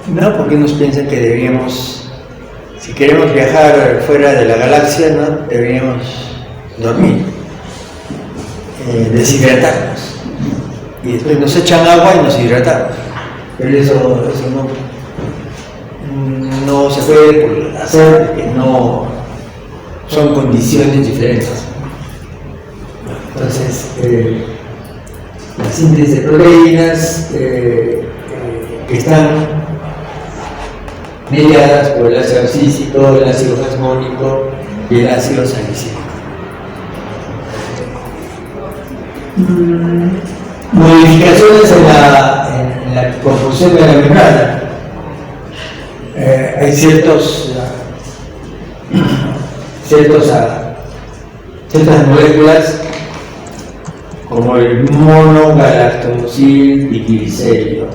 No, porque nos piensan que deberíamos, si queremos viajar fuera de la galaxia, ¿no? Deberíamos dormir, deshidratarnos. Y después nos echan agua y nos hidratamos. Pero eso no se puede hacer porque no son condiciones diferentes. Entonces, la síntesis de proteínas que están mediadas por el ácido abscísico, el ácido jasmónico y el ácido salicílico. Modificaciones en la composición de la membrana. Hay ciertas moléculas como el monogalactosil diglicérido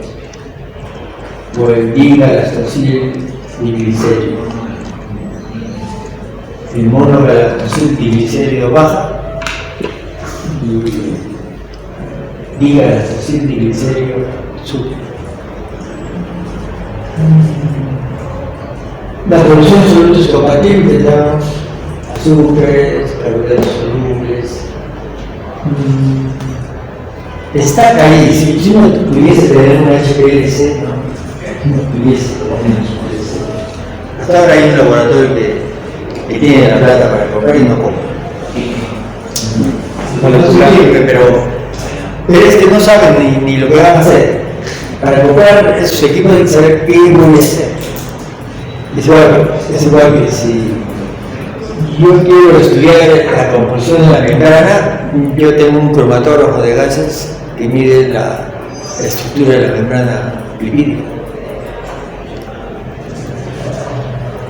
o el digalactosil diglicérido. El monogalactosil diglicérido baja y digalactosil diglicérido sube. La producción de solutos compatibles, digamos, azúcares, carbohidratos solubles. Destaca ahí, si uno pudiese tener un HPLC, ¿no? Aquí no pudiese tener un HPLC. Hasta ahora hay un laboratorio que tiene la plata para comprar y no compra. Pero es que no saben ni lo que van a hacer. Para comprar esos equipos hay que saber qué voy a hacer. Es igual que si yo quiero estudiar la composición de la membrana, yo tengo un cromatógrafo de gases que mide la estructura de la membrana lipídica.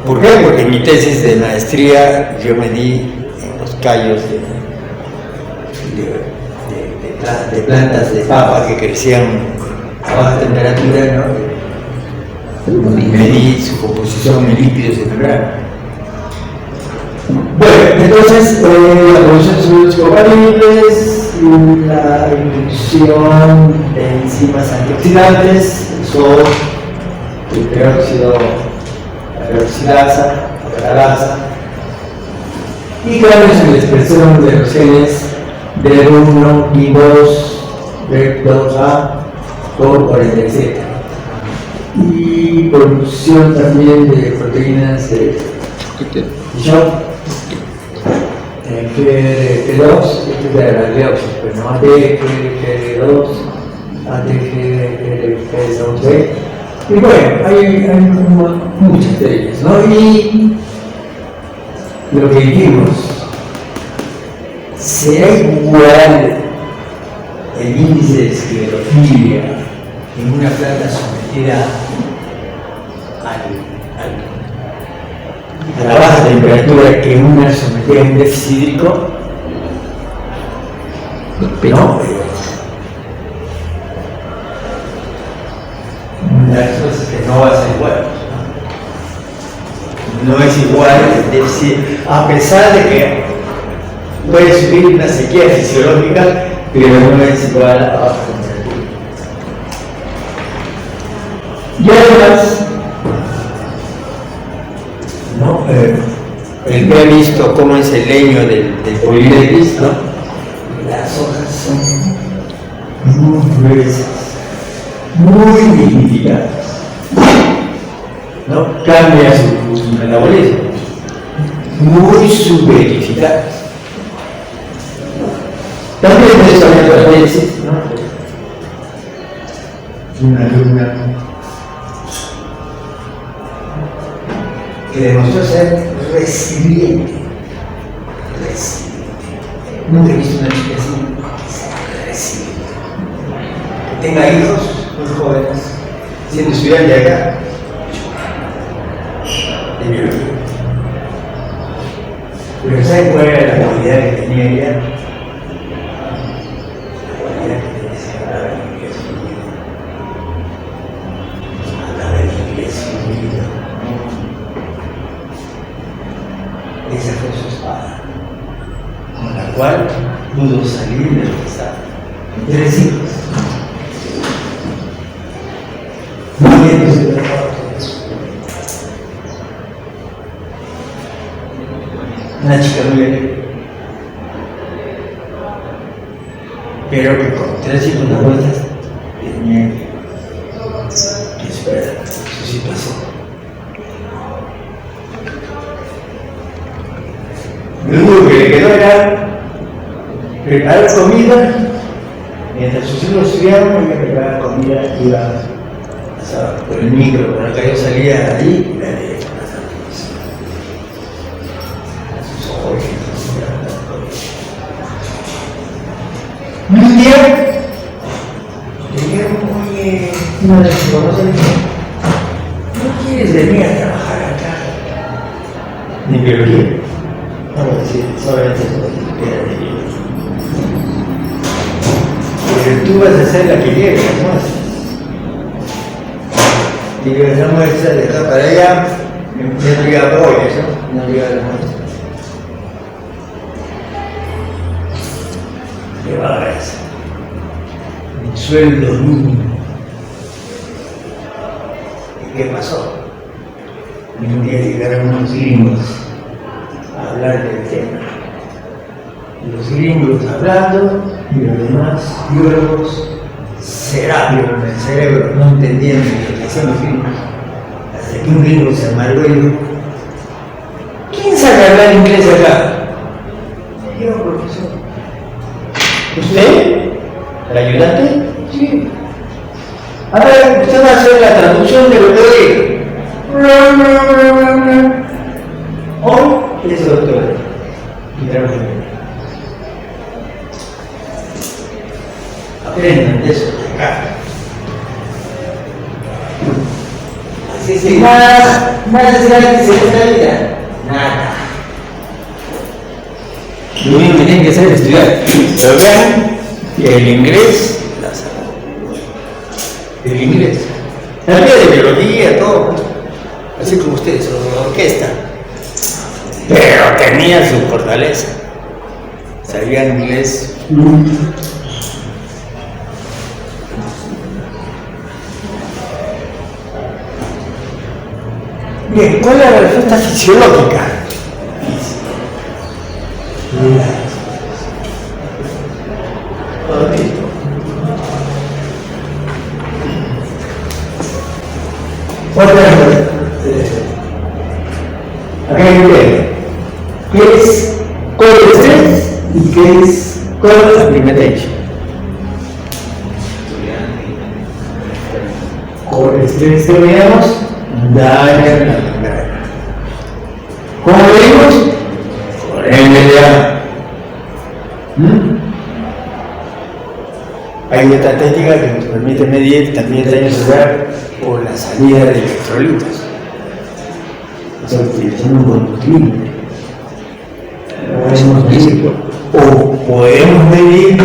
¿Por qué? Porque en mi tesis de maestría yo medí en los callos de plantas de papa que crecían a baja temperatura, ¿no? Y medí su composición en lípidos de membrana. Bueno, entonces la producción de solutos compatibles, la inducción de enzimas antioxidantes, son el peróxido, la peroxidasa, la catalasa, y cambios en la expresión de los genes BER1, BI2, BER2A por 47. Y producción también de proteínas de shock, G2, este es de la gliosis, pues no ATG2, ATG2B, y bueno, hay muchas de ellas, ¿no? Y lo que dijimos, ¿será igual el índice de esclerofilia en una planta sometida a la baja temperatura que una sometida a un déficit hídrico? No, las cosas que no va a ser igual. No es igual el déficit, a pesar de que puede subir una sequía fisiológica, pero no es igual a baja temperatura. Y además, ¿no? El que ha visto cómo es el leño del polidectis, ¿no? Las hojas son muy gruesas, muy dignificadas, ¿no? Cambia su metabolismo, muy subverificadas. También es otra tesis, ¿no? Una alumna que demostró ser resiliente, Nunca he visto una chica así, agresiva. Que tenga hijos muy jóvenes, siendo estudiante acá, de biología. Pero ¿saben cuál era la cualidad que tenía ella? La cualidad que tenía ese hablar en inglés fluido. Hablar en inglés fluido. Esa fue su espada, con la cual pudo salir del pasado. 3 hijos. Muy bien, pues, una chica muy alegre, pero que con 3 hijos de vueltas tenía que esperar su situación. Lo único que le quedó era preparar comida. Mientras sus hijos estudiaban, ella preparaba comida, iba por el micro, por acá yo salía ahí y la leía con las árboles. A sus ojos, y un día le dijeron, oye, una de sus conoce, ¿no quieres venir a trabajar acá? En biología. Vamos a decir, solamente eso de biología. Pero tú vas a ser la que lleve las muestras. Y que las muestras de acá para allá, ya no llega pollas, ¿no? No llega las muestras. ¿Qué va a eso? El sueldo mínimo. ¿Y qué pasó? Y un día llegaron unos gringos a hablar del tema. Los gringos hablando y los demás biólogos serápicos en el cerebro, no entendiendo lo que hacían los gringos. Hasta que un gringo se amargó y dijo, ¿quién sabe hablar inglés acá? Yo, profesor. ¿Usted? ¿El ayudante? Sí. A ver, usted va a hacer la traducción de lo que digo. Hoy es doctor y trabaja bien. Aprendan de eso de acá. Así es que nada es gratis en esta vida. Nada. Lo único que tienen que hacer es estudiar. Pero vean que el inglés, la salud. El inglés. La vida de biología, todo. Así como ustedes, la orquesta. Pero tenía su fortaleza. Sabían inglés. Bien, ¿cuál es la respuesta fisiológica? Todo listo. ¿Cuál es la respuesta? Acá hay un tema. ¿Qué es core stress y qué es core supplementation? Core stress terminamos. Daña la membrana. ¿Cómo lo vimos? Por NDA. Hay otra técnica que nos permite medir también daño cerebral por la salida de electrolitos. O sea, utilizando un combustible. O podemos medir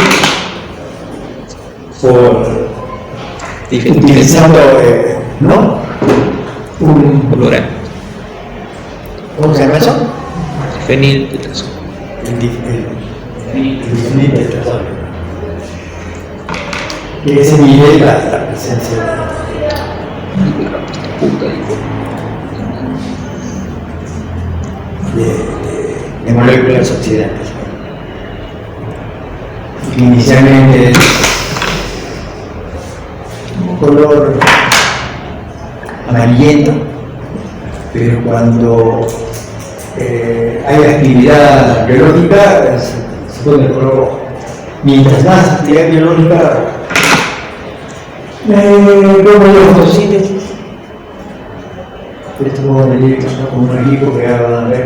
por utilizando, ¿no? Un plural. ¿Cómo se llama eso? Feniltetrazol. El feniltetrazol. Que se mide la presencia de moléculas oxidantes. Inicialmente es un color amarillento, pero cuando hay actividad biológica se pone de color rojo. Mientras más actividad biológica, como la fotosíntesis, esto puedo medir como un equipo que van a ver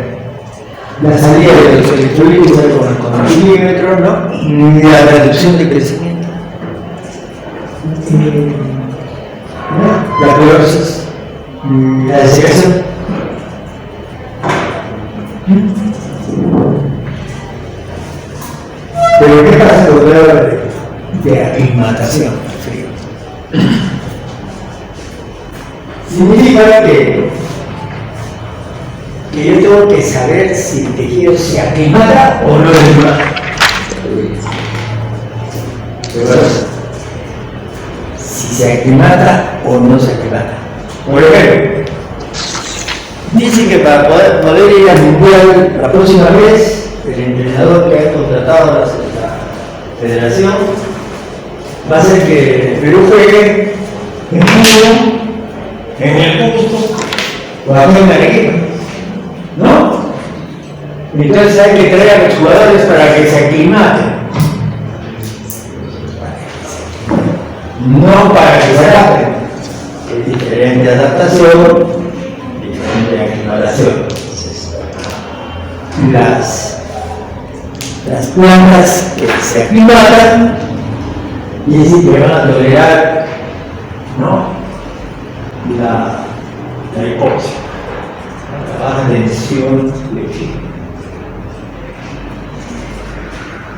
la salida de los electrolitos con el milímetro, ¿no? Ni la reducción de crecimiento. La clorosis, la desecación. Pero ¿qué pasa con el grado de aclimatación al frío? Significa que yo tengo que saber si el tejido se aclimata o no se aclimata. Si se aclimata o no se aclimata. Por ejemplo, dice que para poder ir al mundial la próxima vez, el entrenador que ha contratado la federación va a hacer que el Perú juegue en junio, en el Cusco, o aquí en Arequipa, ¿no? Entonces hay que traer a los jugadores para que se aclimaten, no para que se adapten. Es diferente adaptación, diferente aclimatación. Las plantas que se aclimatan y es decir, que van a tolerar, ¿no?, la hipoxia, la baja tensión de oxígeno.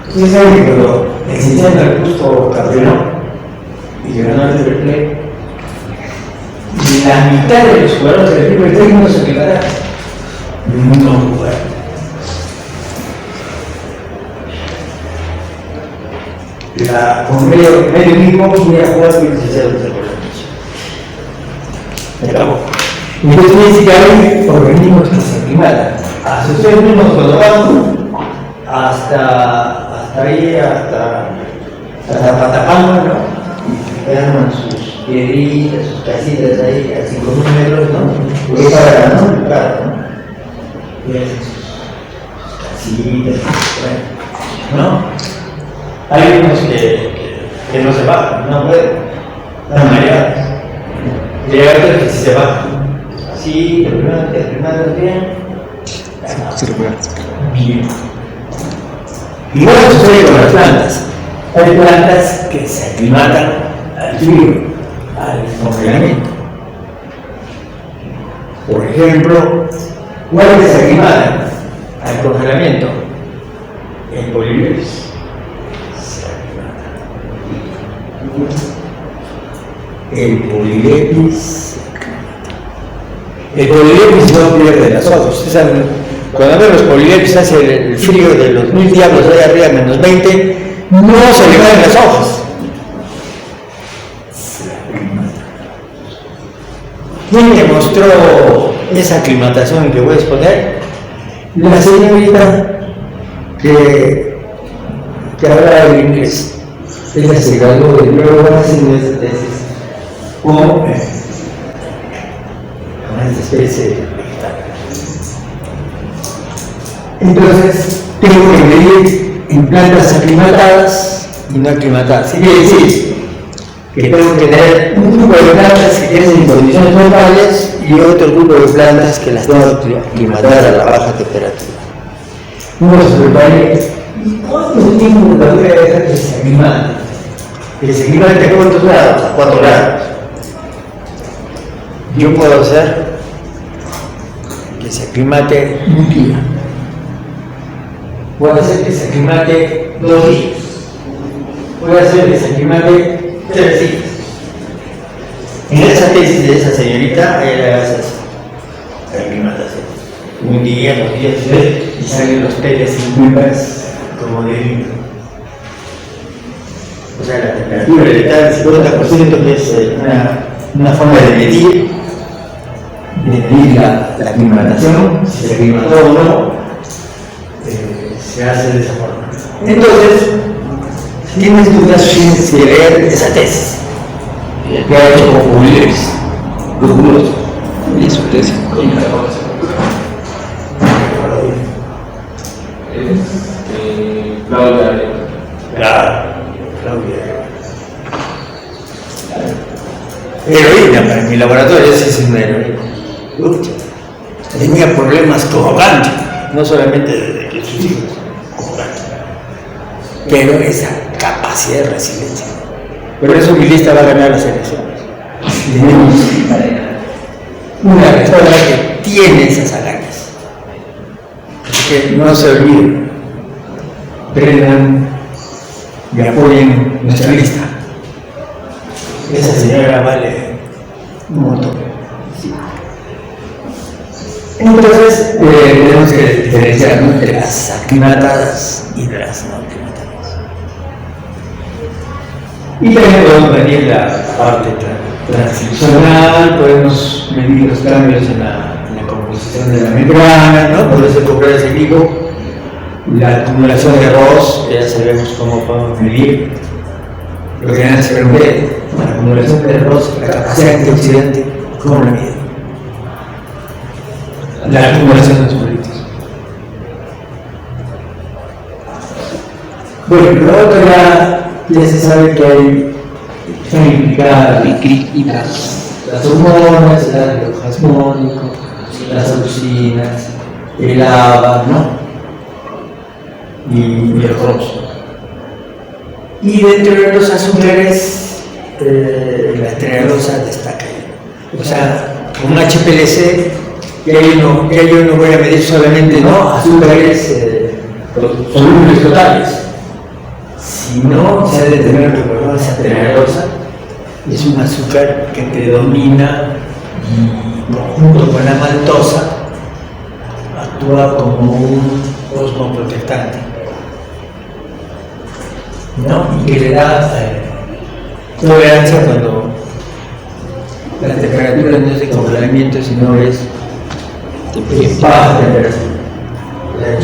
Ustedes saben que cuando existían el Cusco campeón y ganó el River Plate, la mitad de los jugadores del River Plate no se aclimataron. No jugaron. Con medio equipo voy a jugar 16 de la acabó. Entonces dice que hay organismos que se aclimatan. Hasta ustedes mismos cuando van hasta ahí, hasta Patapanga, ¿no? Y quedan sus piedritas, sus casitas ahí a 5.000 metros, ¿no? Porque es para ganar, claro, ¿no? Y hacen sus casitas, ¿no? Hay unos que no se bajan, no pueden, están mareados. Y hay otros que sí se bajan. Así, primero bien. Bien. Igual sucede con las plantas. Hay plantas que se aclimatan al frío, al congelamiento. Por ejemplo, ¿cuáles se aclimatan al congelamiento? El polileris. El polilepis no pierde las hojas. Ustedes saben, cuando ven los polilepis hace el frío de los 1000 diablos allá arriba, menos 20, no se le caen las hojas. ¿Quién demostró esa aclimatación que voy a exponer? La señorita que habla el inglés. Ella se graduó de bióloga haciendo esta tesis con esta especie vegetal. Entonces, tengo que medir en plantas aclimatadas y no aclimatadas. ¿Qué quiere decir? Que tengo que tener un grupo de plantas que crecen en condiciones normales y otro grupo de plantas que las tengo que aclimatar a la baja temperatura. Vamos a preparar. ¿Cuánto tiempo la voy a dejar que se aclimate? Que se aclimate a cuántos grados, a 4 grados. Yo puedo hacer que se aclimate un día. Puedo hacer que se aclimate 2 días. Puedo hacer que se aclimate 3 días. En esa tesis de esa señorita, ella hace la aclimatación. Un día, 2 días, y salen los peles impulpas como de vino. O sea, la temperatura letal del 50% que es una forma de medir la aclimatación, si se aclimató o no, se hace de esa forma. Entonces, si tienes dudas, tienes que leer esa tesis que ha hecho con Polilepis, riguroso. Y su tesis. Claudia. Claro. Heroína para mi laboratorio, ese es una heroína. Tenía problemas con Gandhi, no solamente desde que sus hijos, con Gandhi. pero esa capacidad de resiliencia. Por eso mi lista va a ganar las elecciones. Tenemos una rectora que tiene esas agallas. Así que no se olviden, prendan y apoyen nuestra lista. Esa señora vale un montón. Sí. Entonces, tenemos que diferenciar, ¿no?, entre las aclimatadas y de las no aclimatadas. Y también podemos medir la parte transcripcional, podemos medir los cambios en la composición de la membrana, ¿no? Por eso comprar ese equipo, la acumulación de Ross, que ya sabemos cómo podemos medir. Lo que ya se ve, la acumulación de Ross, la capacidad antioxidante, ¿cómo la mide? La acumulación de los políticos. Bueno, lo otro ya se sabe que hay, están implicadas las hormonas, el ácido jasmónico, las auxinas, el ABA, ¿no? Y el ROS. Y dentro de los azúcares, la trealosa destaca. O sea, un HPLC, ya yo no voy a medir solamente, ¿no?, azúcares solubles totales, sino se ha de tener que esa trealosa es un azúcar que predomina y junto con la maltosa actúa como un osmoprotectante, ¿no?, y que le da tolerancia cuando la temperatura no es de congelamiento, sino es baja temperatura, la G.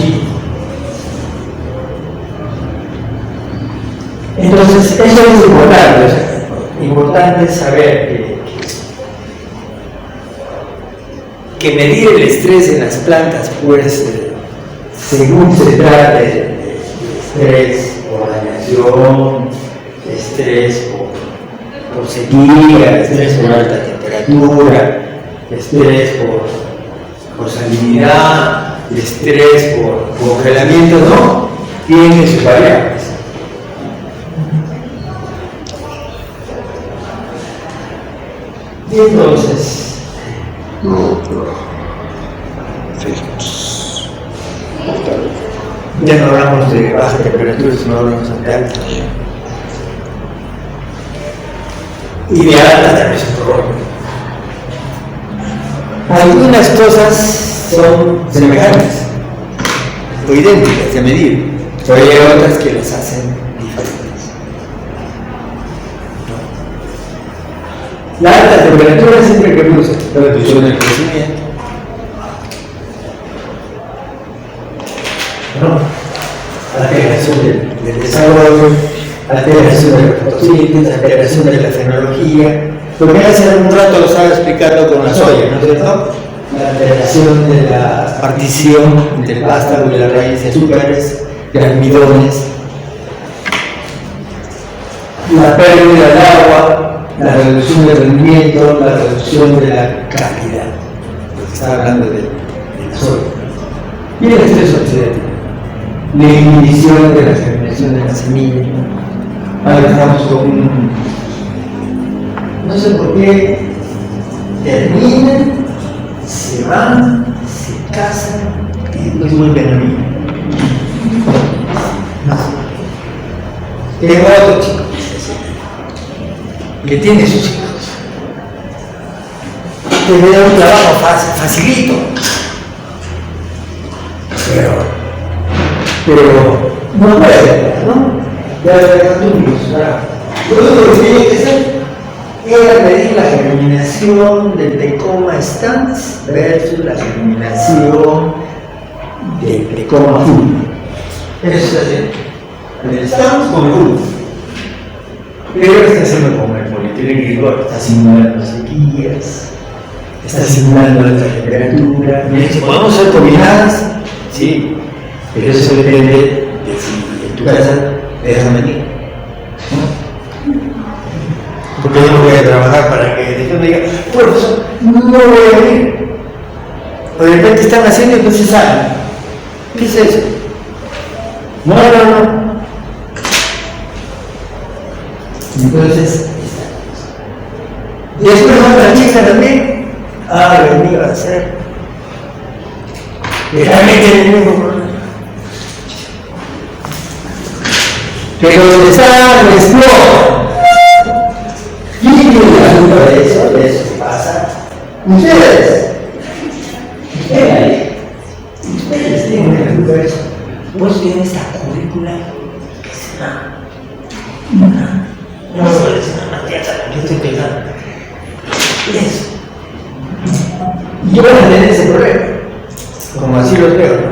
Entonces, eso es importante, o sea, importante saber que medir el estrés en las plantas, pues, según se trate de estrés por radiación, estrés por sequía, estrés por alta temperatura, estrés por salinidad, estrés por congelamiento, no, tiene sus variables. Y entonces, ya no hablamos de baja temperatura, sino hablamos de alta. Y de alta también es un problema. Algunas cosas son semejantes o idénticas de medir, pero hay otras que las hacen diferentes. La alta temperatura siempre que produce reducción del crecimiento, ¿no?, alteración del desarrollo, alteración de la fotosíntesis, alteración de la fenología. Lo que hace un rato lo estaba explicando con la soya, ¿no es cierto? La alteración de la partición del vástago y la raíz de azúcares, de almidones, la pérdida del agua, la reducción del rendimiento, la reducción de la calidad. Porque estaba hablando de la soya. Y el estrés oxidativo, la inhibición de la germinación de la semilla. Ahora estamos con un... No sé por qué terminan, se van, se casan y después vuelven a mí. No sé. Tengo otro chico que tiene sus hijos, que le da un trabajo facilito, pero no puede, ¿no? Ya lo único que tenía que hacer era medir la germinación del Tecoma stans versus la germinación del Tecoma fulvo. Eso está haciendo. El stans con el fulvo. Pero lo está haciendo con el polietilenglicol, está simulando sequías, está simulando alta temperatura. Miren, si podemos ser combinadas, sí, pero eso depende de si en tu casa te dejan venir. Porque yo no voy a trabajar para que después me diga, profesor, no voy a venir. O de repente están haciendo y entonces salen. ¿Qué es eso? No. Entonces, después otra chica también, me iba a hacer, que también tiene el mismo problema. Pero donde está, lo explota. ¿Quién tiene la culpa de eso? De eso que pasa. Ustedes tienen la culpa de eso. Vos tienes esta currícula que se da. No puedo decir nada, Matías, yo estoy pensando. Eso. Y yo voy a tener ese problema. Como así los veo, ¿no?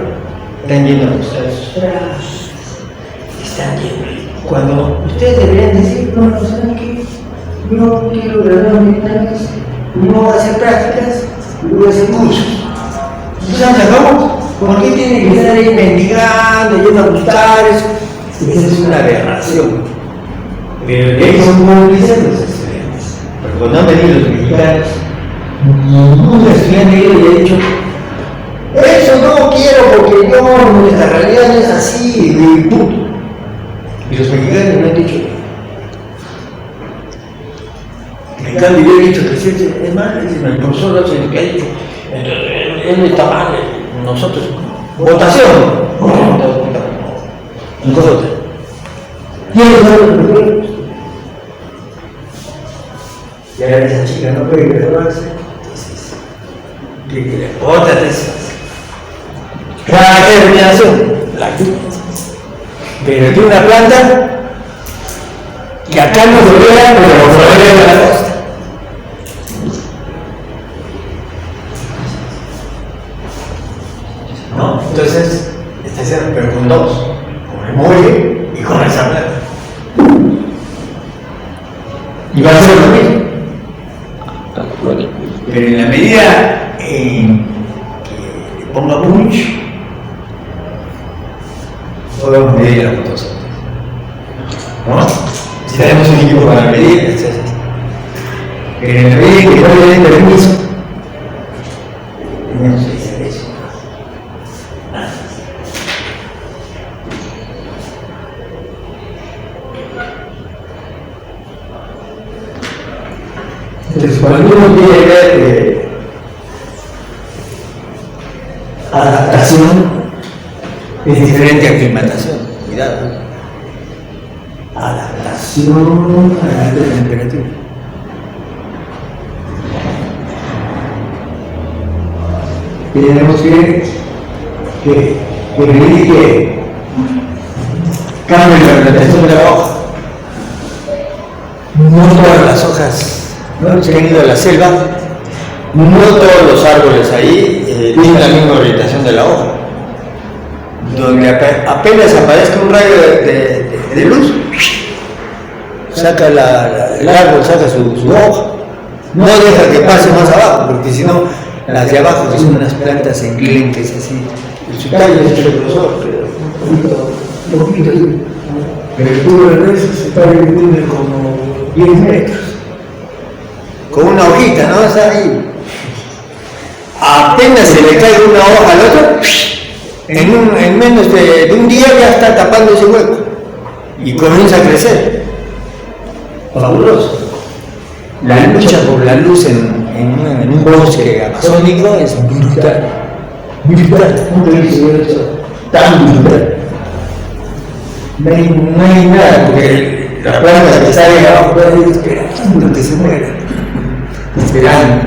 Están yendo a buscar sus brazos. Están yendo. Cuando ustedes deberían decir, no, ¿saben qué? Yo quiero graduarme en años, no voy a hacer prácticas, voy a hacer cursos. ¿Ustedes se acabó? ¿Por qué tienen que estar ahí mendigando, yendo a buscar eso? Esa es una aberración. Pero de ahí son cómplices los estudiantes. Porque cuando han venido los mexicanos, ningún estudiante ha dicho, eso no quiero porque yo, nuestra realidad no es así, y punto. Y los mexicanos me han dicho, en cambio yo he dicho que sí, es más, el profesor lo que ha dicho, él está mal, nosotros, votación, nosotros. ¿Quiénes son los primeros? Y ahora esa chica no puede graduarse, entonces, ¿qué quiere? Otra tesis. Cada terminación, la tuya. Pero tiene una planta que acá no se vea, pero se ve en la costa. ¿No? Entonces, está haciendo, pero con dos, con el muelle y con esa planta. Y va a ser lo mismo. Pero en la medida en que le ponga punch, podemos medir la fotosíntesis, ¿no? Si tenemos un equipo para medir, etc. Pero en la medida en que no le den permiso, tenemos que hacer eso. Entonces, cuando uno quiere ver adaptación, es diferente a aclimatación. Cuidado. Adaptación a la alta temperatura. Tenemos que pedir que cambie la orientación de la hoja. No todas las hojas, no se han ido a la selva, no todos los árboles ahí tienen la misma orientación de la hoja. Donde apenas aparezca un rayo de luz, saca el árbol, saca su hoja, no deja que pase más abajo, porque si no, las de abajo, que son unas plantas enclenques así, su tallo es el grosor, pero un poquito así. Pero el tubo de redes se tallo tiene como 10 metros, con una hojita, ¿no? Está ahí. Apenas se le cae una hoja al otro, en menos de un día ya está tapando ese hueco y comienza a crecer. Fabuloso. La lucha por la luz en un bosque amazónico es brutal. Brutal. Nunca he visto eso tan brutal. No hay nada, porque las plantas que salen abajo pueden ir esperando que se mueran. Esperando.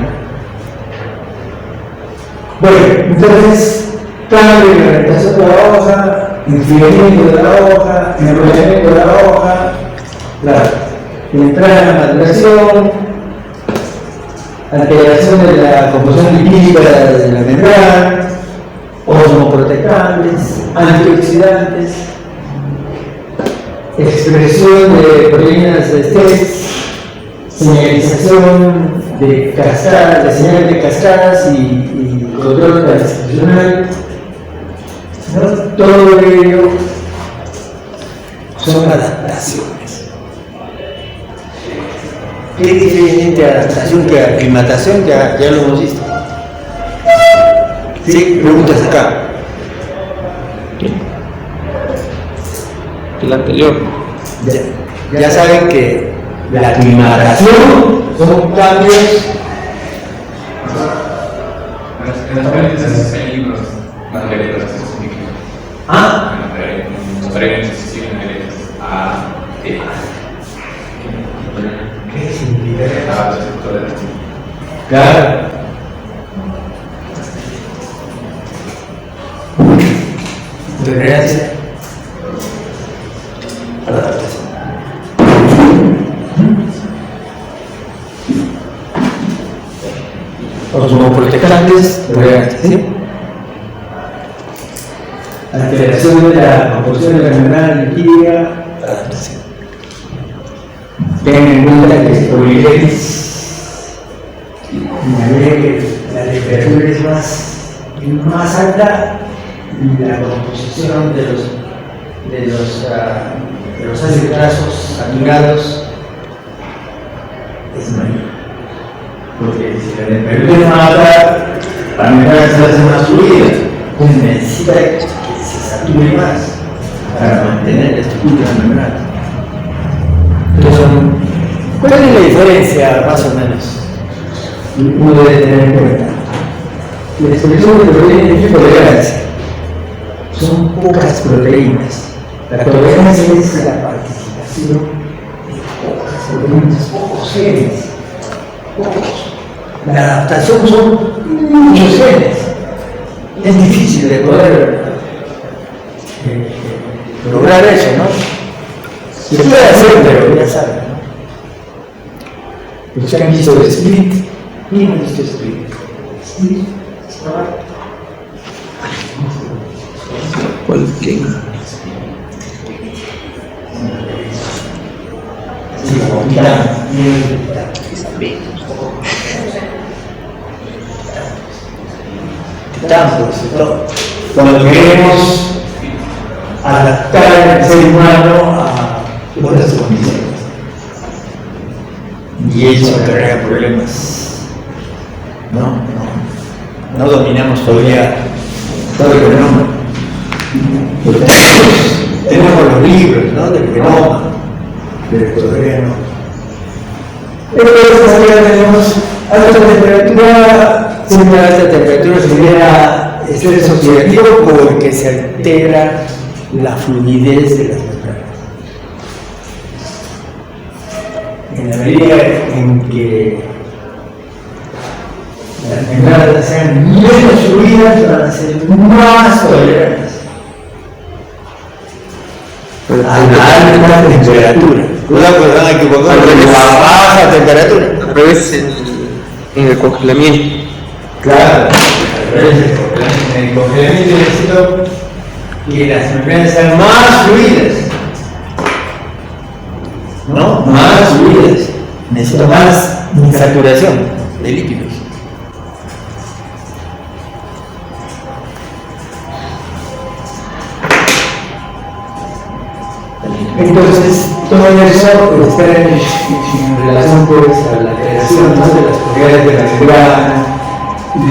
Bueno, entonces, cambio en la orientación de la hoja, enfriamiento de la hoja, enrollamiento de la hoja, la entrada en la maduración, alteración de la composición lipídica de la membrana, osmoprotectantes, antioxidantes, expresión de proteínas de estrés, señalización de cascadas, de señales de cascadas y control transcripcional, ¿no? Todo ello son adaptaciones. ¿Qué es diferente a adaptación que a aclimatación? Ya lo hemos visto. ¿Sí? Preguntas acá. El anterior. Ya saben que La aclimatación son cambios. En las paréntesis hay libros más letras específicos. Ah, En las paréntesis siguen letras A, E. ¿qué significa? Adaptación. Claro. Tolerancia. Adaptación. Osmoprotestantes, tolerancia, ¿sí? Alteración de la composición de la membrana lipídica, adaptación. Ten en cuenta que poliletis, la temperatura es más alta y la composición de los ácidos grasos saturados es mayor. Porque si la temperatura es más alta, la membrana se hace más fluida, pues necesita que se sature más para mantener la estructura de la membrana. Entonces, ¿cuál es la diferencia más o menos? Uno debe tener en cuenta. La expresión de proteína es tolerancia. Son pocas proteínas. La tolerancia es la participación de pocas proteínas, pocos genes. Pocos. La adaptación son muchos genes. Es difícil de poder lograr eso, ¿no? Se puede hacer, pero ya saben, ¿no? Los que han visto el split, ¿quién ha visto split? Split, ¿Cuál? ¿Quién? sí, como Titán. Titán, pues, todo. Cuando queremos adaptar al ser humano a otras condiciones. Y eso crea problemas. No dominamos todavía todo el fenómeno. Pero tenemos los libros, ¿no? Del genoma, pero todavía no. Entonces todavía tenemos alta temperatura, siempre a alta temperatura se genera estrés oxidativo porque se altera la fluidez de las membranas. En la medida en que las membranas sean menos fluidas, van a ser más tolerantes a la alta temperatura. Cuidado que van a equivocar con la baja temperatura. Al revés en el congelamiento. Claro, al revés, en el congelamiento necesito que las membranas sean más fluidas. ¿No? Más fluidas. Necesito más saturación de líquidos. Entonces, todo eso está en relación pues, a la alteración, ¿no? De las propiedades de la membrana,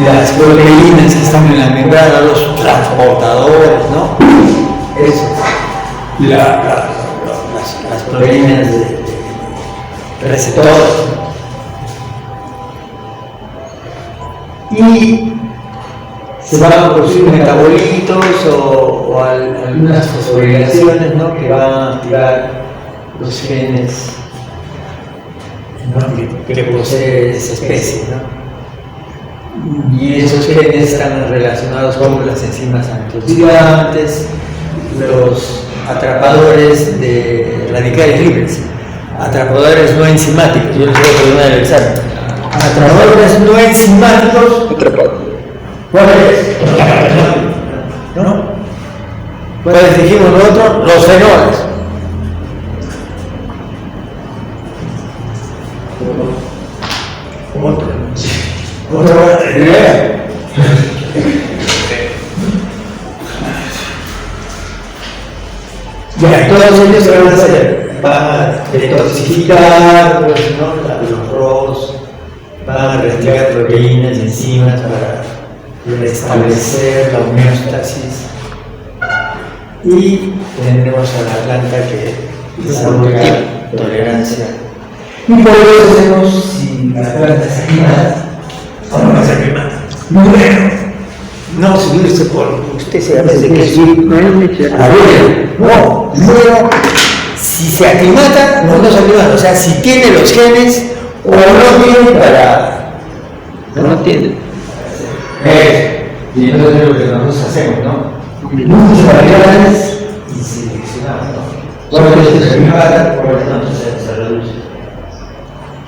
las proteínas que están en la membrana, los transportadores, ¿no? Eso. Las proteínas de receptores. Y se van a producir metabolitos o algunas fosforilaciones, ¿no? Que van a activar los genes, ¿no? que posee esa especie, ¿no? Y esos genes están relacionados con las enzimas antioxidantes, los atrapadores de radicales libres, atrapadores no enzimáticos. Yo les voy a poner el examen. Atrapadores no enzimáticos. ¿Cuál es? ¿No? ¿Cuáles dijimos nosotros? Los fenoles. Otra idea. Ya, todos ellos se van a hacer. Van a detoxificar, pues, ¿no? Los ROS, van a retirar proteínas y enzimas para restablecer la homeostasis. Y tenemos a la planta que desarrolla tolerancia. Y por eso hacemos, si la planta está quemada, o no va a ser quemada. Número. No subirse por usted se hace que subir. A ver, no, número. Si se aclimata, no se aclimata. O sea, si tiene los genes o no tiene para. No tiene. Y entonces es lo que nosotros hacemos, ¿no? Muchas variables y seleccionamos, ¿no? Cuando se aclimata, por eso entonces se reduce.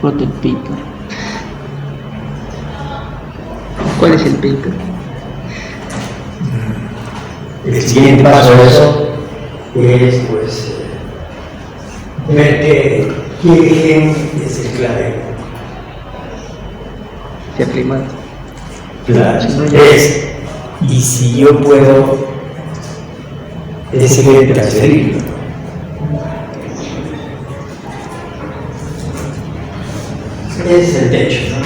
Foto el paper. ¿Cuál es el paper? El siguiente paso de eso es, pues, ver qué gen es el clave. Se aclimata. Claro, es, y si yo puedo ese gen transferirlo. Es el techo, ¿no?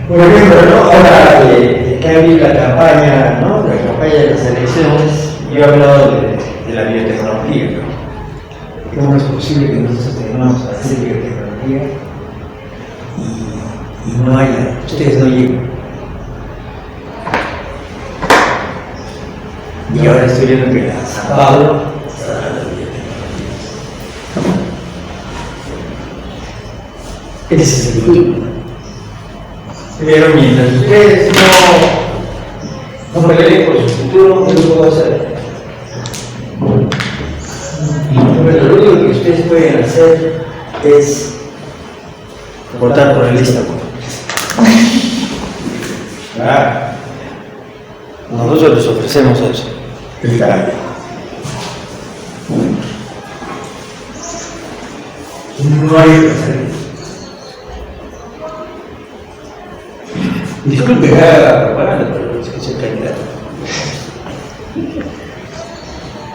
Por ejemplo, ¿no? Ahora que ha habido la campaña, ¿no? La campaña de las elecciones, yo he hablado de la biotecnología, ¿no? ¿Cómo es posible que nosotros tengamos que hacer biotecnología y no haya, ustedes no llegan? Y ahora estoy viendo que la San Pablo está dando biotecnología. Ese es el futuro. Pero mientras ustedes no peleen por su futuro, no lo puedo hacer. Pero lo único que ustedes pueden hacer es votar por el lista. Claro. Nosotros les ofrecemos eso. El cambio. No hay que hacer. Disculpe que haga propaganda, pero es que soy candidato.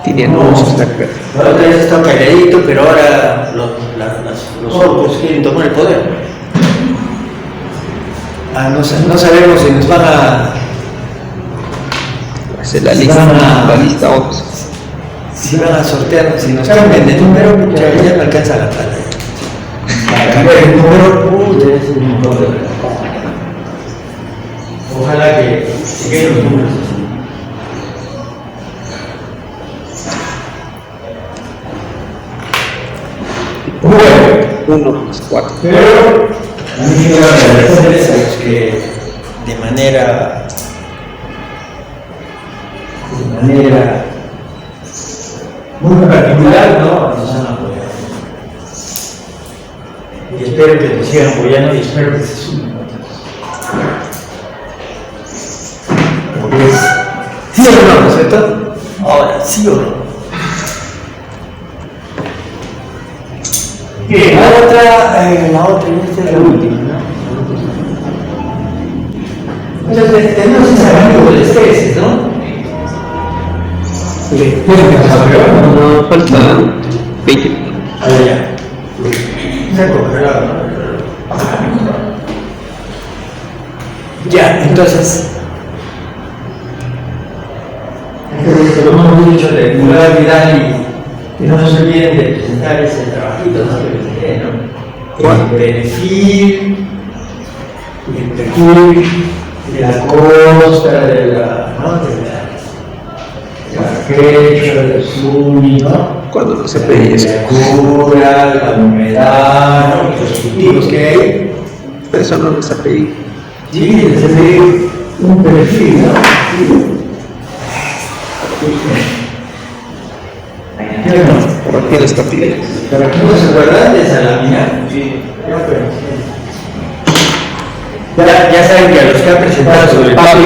Tiene anuncios, está claro. La otra vez está calladito, pero ahora los orcos quieren tomar el poder. No sabemos si nos van a hacer la lista 11. Si van a sortear, si nos cambian de número, ya me alcanza la plata. Para cambiar el número, ya es un montón de plata. Ojalá que se queden los números así. Bueno, 1 más 4. pero a mí quiero agradecerles a los que de manera muy particular, ¿no? Nos han apoyado. Y espero que nos sigan apoyando y espero que se sumen. Porque es sí o no, ¿no es cierto? Ahora, sí o no. Bien, la otra, y esta es la última, ¿no? Entonces, tenemos ese abanico de especies, ¿no? No, falta 20. Ya. Ya, entonces. Como hemos dicho, de Mural Vidal y no se olviden de presentar ese trabajito, ¿no? Que les dejé, ¿no? El perfil, de la costa, de la, ¿no? De la quechua, del suni, ¿no? Cuando no se pedía eso. La cura, la humedad, ¿no? Los cultivos que hay. Pero eso no les ha pedido. Sí, les he pedido un perfil, ¿no? ¿Por qué les está pidiendo? Pero aquí no se acuerdan de esa lámina. Sí. Ya saben que a los que han presentado sobre el papel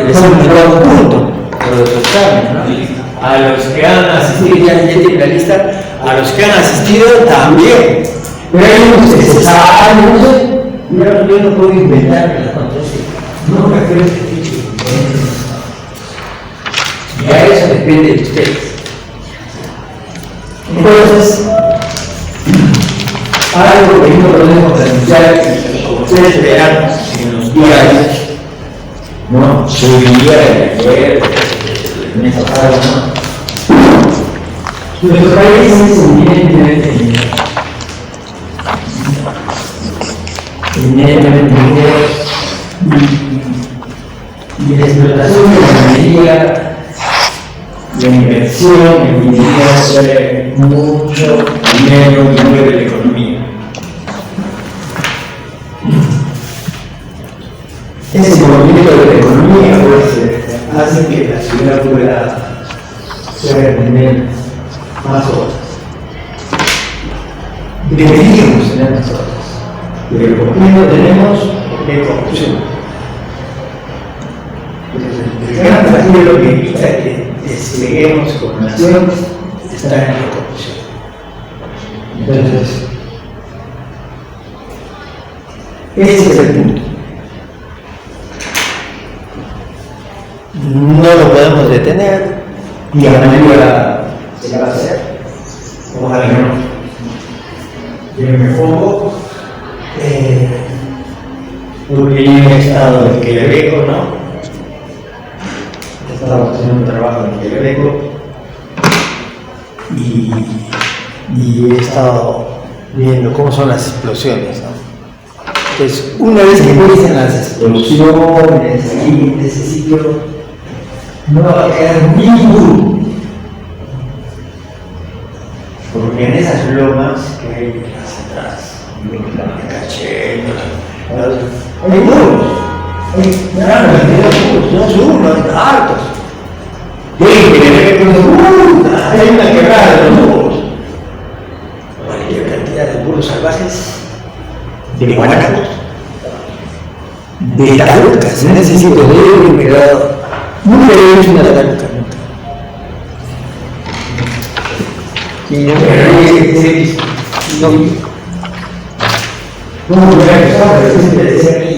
les han mandado un punto por los exámenes, ¿no? A los que han asistido, ya tienen la lista, a los que han asistido también. Pero hay unos que se saben, no sé. Yo no puedo inventar las contraseñas. No me acuerdo que dicho. Y a eso depende de ustedes. Entonces, algo que no podemos anunciar, como ustedes verán en los diarios, ¿no? Su día de ayer, el mes pasado, ¿no? Nuestro país es evidentemente inherentemente mineros y la explotación de la minería, la inversión en minería mueve mucho dinero y mueve la economía. Ese movimiento de la economía pues, hace que la ciudad pueda tener más horas. Deberíamos tener más horas, pero ¿por qué no tenemos? Porque hay corrupción. Entonces, el gran flagelo que evita que despleguemos como nación está en la corrupción. Entonces, ese es el punto. No lo podemos detener y a la manera se va a hacer. Ojalá que no. Yo me pongo porque yo he estado en Quevedo, ¿no? He estado haciendo un trabajo en Quevedo y he estado viendo cómo son las explosiones, ¿no? Entonces, una vez que empiezan las explosiones aquí en ese sitio, no va a quedar ninguno. Porque en esas lomas que hay hacia atrás, en Caché, hay muros, hay gran cantidad de muros, no son uno, hay hartos. Hay una quebrada de los muros. Cualquier cantidad de muros salvajes de Guanacatos, de talucas, en ese sitio de ellos me he quedado. Nunca he hecho una taluca, nunca. Y no me voy a empezar, pero siempre decía aquí.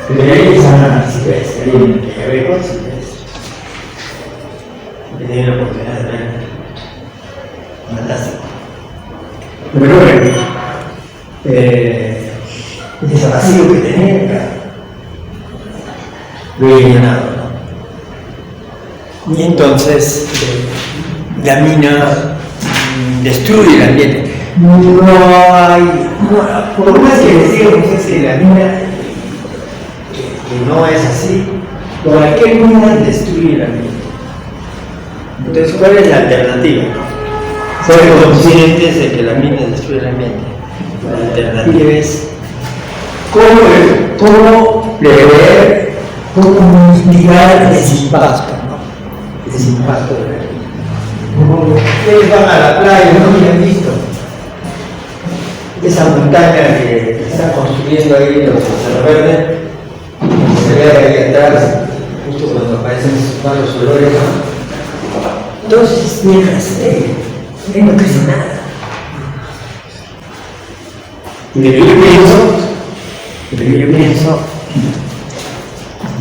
Pero ahí están las ciudades, ahí en Quevedo, he tenido la oportunidad de ver. Fantástico. Pero bueno, ese vacío que tenía, lo he llenado, ¿no? Y entonces la mina destruye el ambiente. Por más que les diga que la mina que no es así, cualquier mina destruye el ambiente. Entonces, ¿cuál es la alternativa? Ser conscientes de que la mina destruye el ambiente. La alternativa es cómo prever, cómo mitigar el impacto, ¿no? Ese impacto de la mina. Ustedes van a la playa, no me han visto esa montaña que están construyendo ahí los Cerro Verde, se ve ahí atrás, justo cuando aparecen esos malos olores, ¿no? Entonces, mientras no crece nada. Pero yo pienso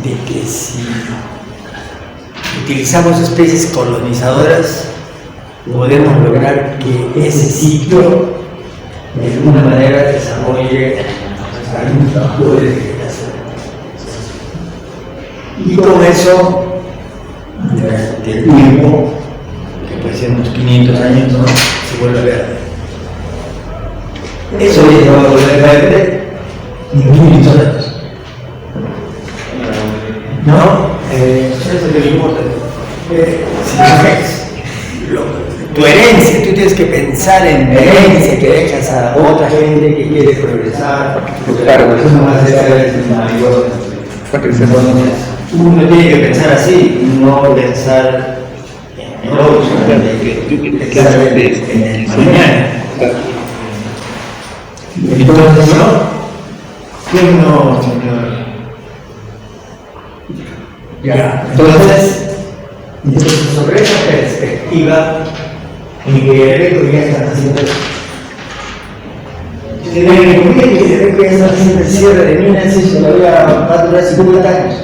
de que si utilizamos especies colonizadoras, podemos lograr que ese sitio de alguna manera desarrolle algún tipo de vegetación. Y con eso, durante el tiempo, que puede ser unos 500 años, ¿no?, se vuelve verde. Eso ya va a volver verde en 500 años. ¿No? Eso es lo que importa. Tu herencia, tú tienes que pensar en la herencia que dejas a otra gente que quiere progresar. Claro, eso no va a ser mayor. Uno tiene que pensar así, no pensar en el otro, pensar en el mañana. Entonces, ¿no? ¿Quién no, señor? Ya, entonces, sobre esa perspectiva, en Guerrero ya están haciendo eso. ¿Por qué Guerrero ya están haciendo el cierre de minas y todavía va a durar 50 años?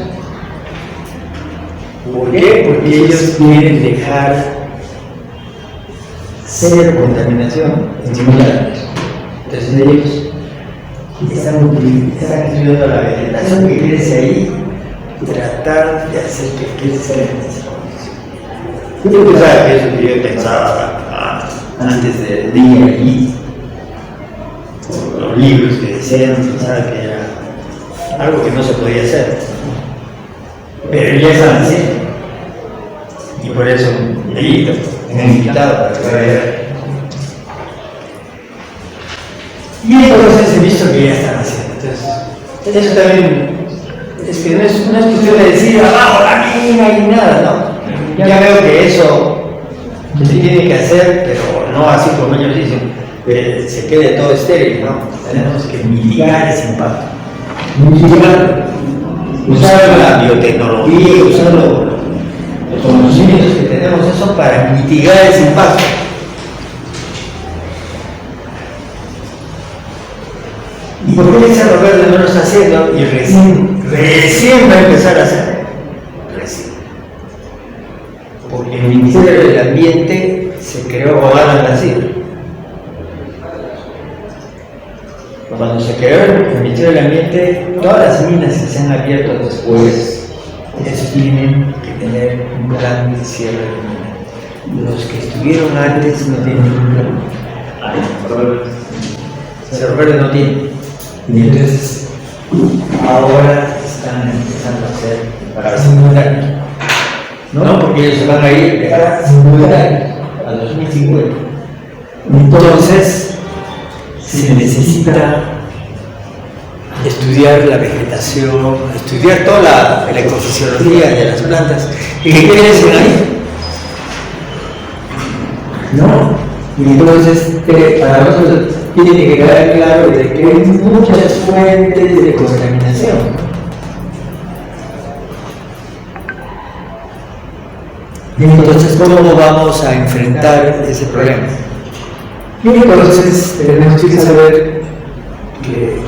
¿Por qué? Porque ellos quieren dejar cero contaminación en 50 años. Entonces ellos están estudiando la vegetación que crece ahí y tratar de hacer que crezca en esa condición. Yo sabes que eso que yo pensaba antes de ir allí, por los libros que decían, pensaba que era algo que no se podía hacer, pero ya estaban haciendo, y por eso me han invitado para que vaya. Y entonces he visto que ya están haciendo. Entonces, eso también es que no es cuestión de decir abajo la mina y nada, ¿no? Ya veo que eso se tiene que hacer, pero no así como ellos dicen, que se quede todo estéril, ¿no? Tenemos que mitigar ese impacto. Usar la biotecnología, usar los conocimientos que tenemos, eso para mitigar ese impacto. ¿Y por qué Cerro Verde no lo está haciendo? Y recién va a empezar a hacer. Recién. Porque el Ministerio del Ambiente se creó Bogotá en Brasil. Cuando se creó el Ministerio del Ambiente, todas las minas que se han abierto después, ellos tienen que tener un plan de cierre de mina. Los que estuvieron antes no tienen ningún plan. Cerro Verde no tiene. Y entonces ahora están empezando a hacer para simultáneo. No, porque ellos se van a ir para simultáneo a 2050. Entonces se necesita estudiar la vegetación, estudiar toda la ecofisiología de las plantas. ¿Y qué quieren decir ahí? No. Y entonces para nosotros tiene que quedar claro de que hay muchas fuentes de contaminación. Entonces, ¿cómo vamos a enfrentar ese problema? Y entonces tenemos que saber que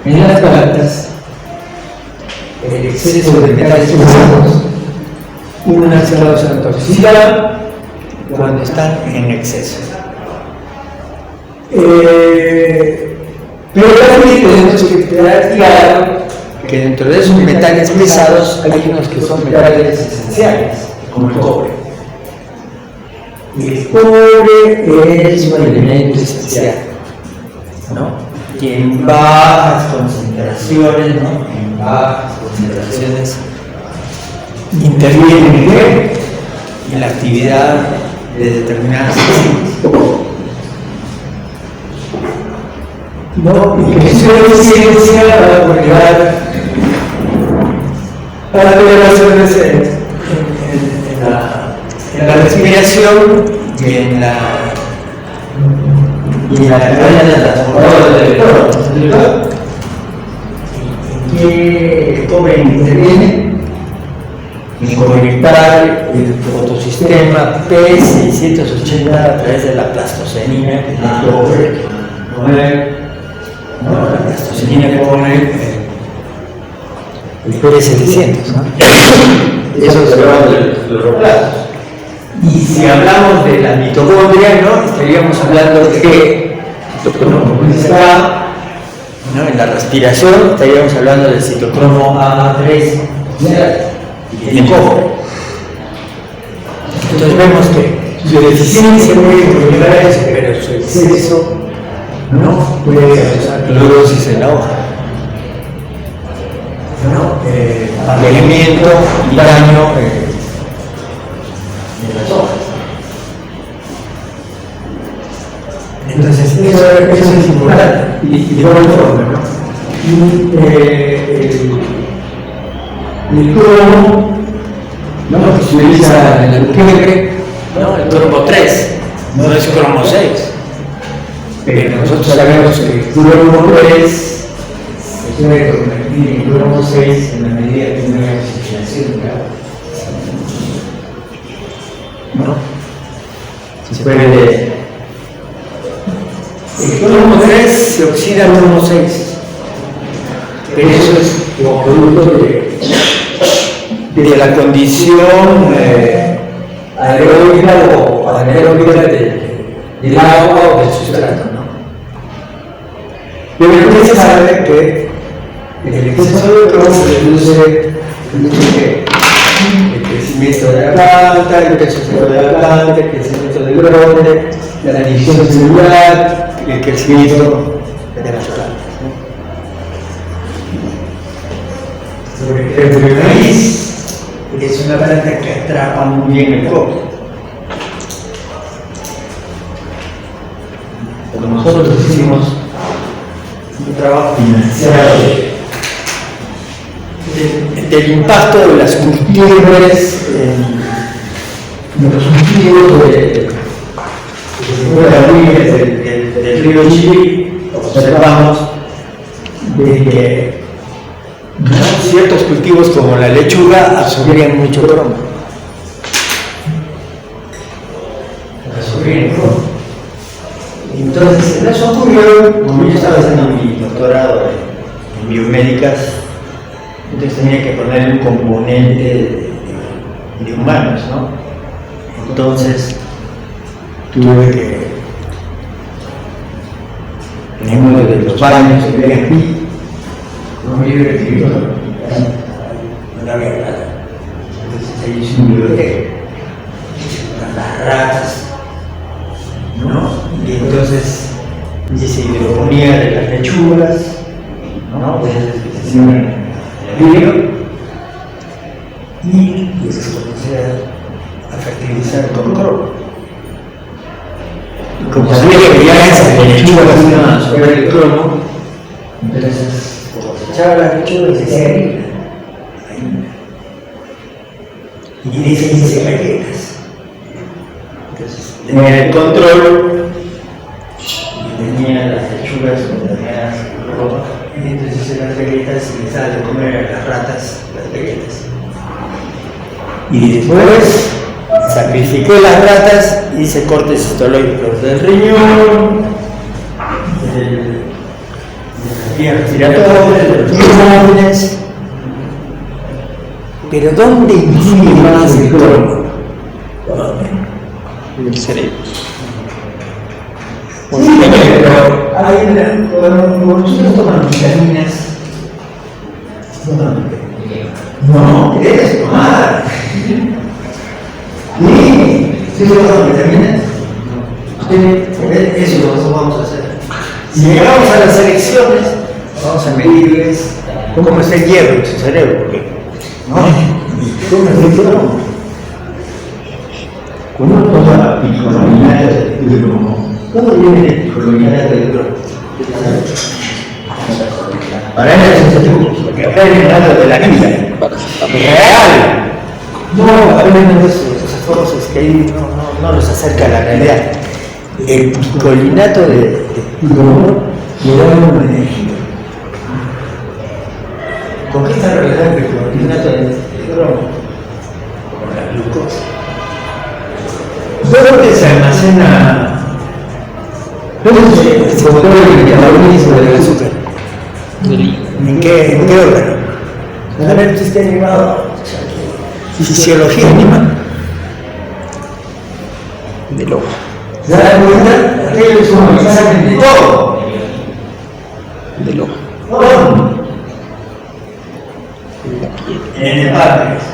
en las plantas el exceso de metales pesados, una se causa toxicidad cuando están en exceso. Pero también tenemos que quedar claro que dentro de esos metales pesados hay unos que son metales esenciales, como el cobre. Y el cobre es un elemento esencial, ¿no? Y en bajas concentraciones, ¿no? En bajas concentraciones interviene en qué? En la actividad de determinadas enzimas. ¿No? Y que su eficiencia para conllevar alteraciones en la respiración y en la cadena transportadora del electrón. ¿En qué cobre interviene? En conectar el fotosistema P680 a través de la plastocenina, que es el cobre. No, la plastocenina que pone el P700, ¿no? Eso se habla de los cloroplastos. Y si hablamos de la mitocondria, ¿no? Estaríamos hablando de que, como está, ¿no? En la respiración, estaríamos hablando del citocromo A3 y el cobre. Entonces vemos que su deficiencia puede conllevar a eso, pero su exceso no puede causar clorosis en la hoja, ¿no? Amarillamiento y daño en las hojas. Entonces eso es importante y de buena forma, ¿no? Y el cromo, ¿no? Que se utiliza en el alquimia, ¿no? El cromo 3, no es cromo 6. Pero nosotros sabemos que el cromo 3 se puede convertir en cromo 6 en la medida que no hay oxigenación de agua. ¿No? Se puede. El cromo 3 se oxida al cromo 6. Pero eso es como producto de la condición anaeróbica o anaeróbica del agua o del sustrato, ¿no? Pero también se sabe que el exceso de cromo reduce el crecimiento crecimiento de la planta, el crecimiento de la planta, el crecimiento del brote, la división celular y el crecimiento de las plantas, ¿no? El maíz es una planta que atrapa muy bien el cobre. Pero nosotros hicimos un trabajo financiado del impacto de las cultivares en los cultivos del río Chiri. Observamos de que ciertos cultivos como la lechuga absorbían mucho cromo. Entonces, en eso ocurrió, como yo estaba haciendo mi doctorado en biomédicas, entonces tenía que poner un componente de humanos, ¿no? Entonces, tuve que, en uno de los baños que había aquí, no me iba a escribir, no había nada. Entonces, ahí hice un biblioteca, las ratas, ¿no? Y entonces hice hidroponía de las lechugas, ¿no? Y pues comencé a fertilizar con cromo. Y como sabía que ya esas lechugas iban a absorber el cromo, entonces cosechaba las lechugas y se hacía harina. Y de ese hice galletas. Entonces tenía el control y tenía las lechugas ordenadas en cromo. Y entonces hice las galletas y les daba de comer a las ratas las galletas. Y después sacrifiqué las ratas, hice cortes histológicos del riñón, de las vías respiratorias, de los pulmones. Pero ¿dónde influye más el cromo? En el cerebro. Sí, pero hay cuando nosotros tomamos vitaminas, no, debes tomar. ¿Sí se toman vitaminas? Eso es lo que vamos a hacer. Si llegamos a las elecciones, vamos a medirles cómo está el hierro en su cerebro. ¿No? ¿Cómo está el hierro? Cuando uno toma picolinato de hidrógeno, ¿cómo viene el picolinato de hidrógeno? Para él es sensativo, porque aprenden algo de la vida. Real. No, aprenden esas cosas que ahí no nos acerca a la realidad. El picolinato de hidrógeno le da una energía. ¿Con qué está relacionado el picolinato de hidrógeno? Con la glucosa. ¿Dónde se almacena? ¿Dónde se controla el metabolismo del azúcar? ¿En qué órgano? A ver, usted está animado. Fisiología animal. Del ojo. ¿Se da cuenta? Aquello es como que saben de todo. Del ojo. ¿Dónde? En el páncreas.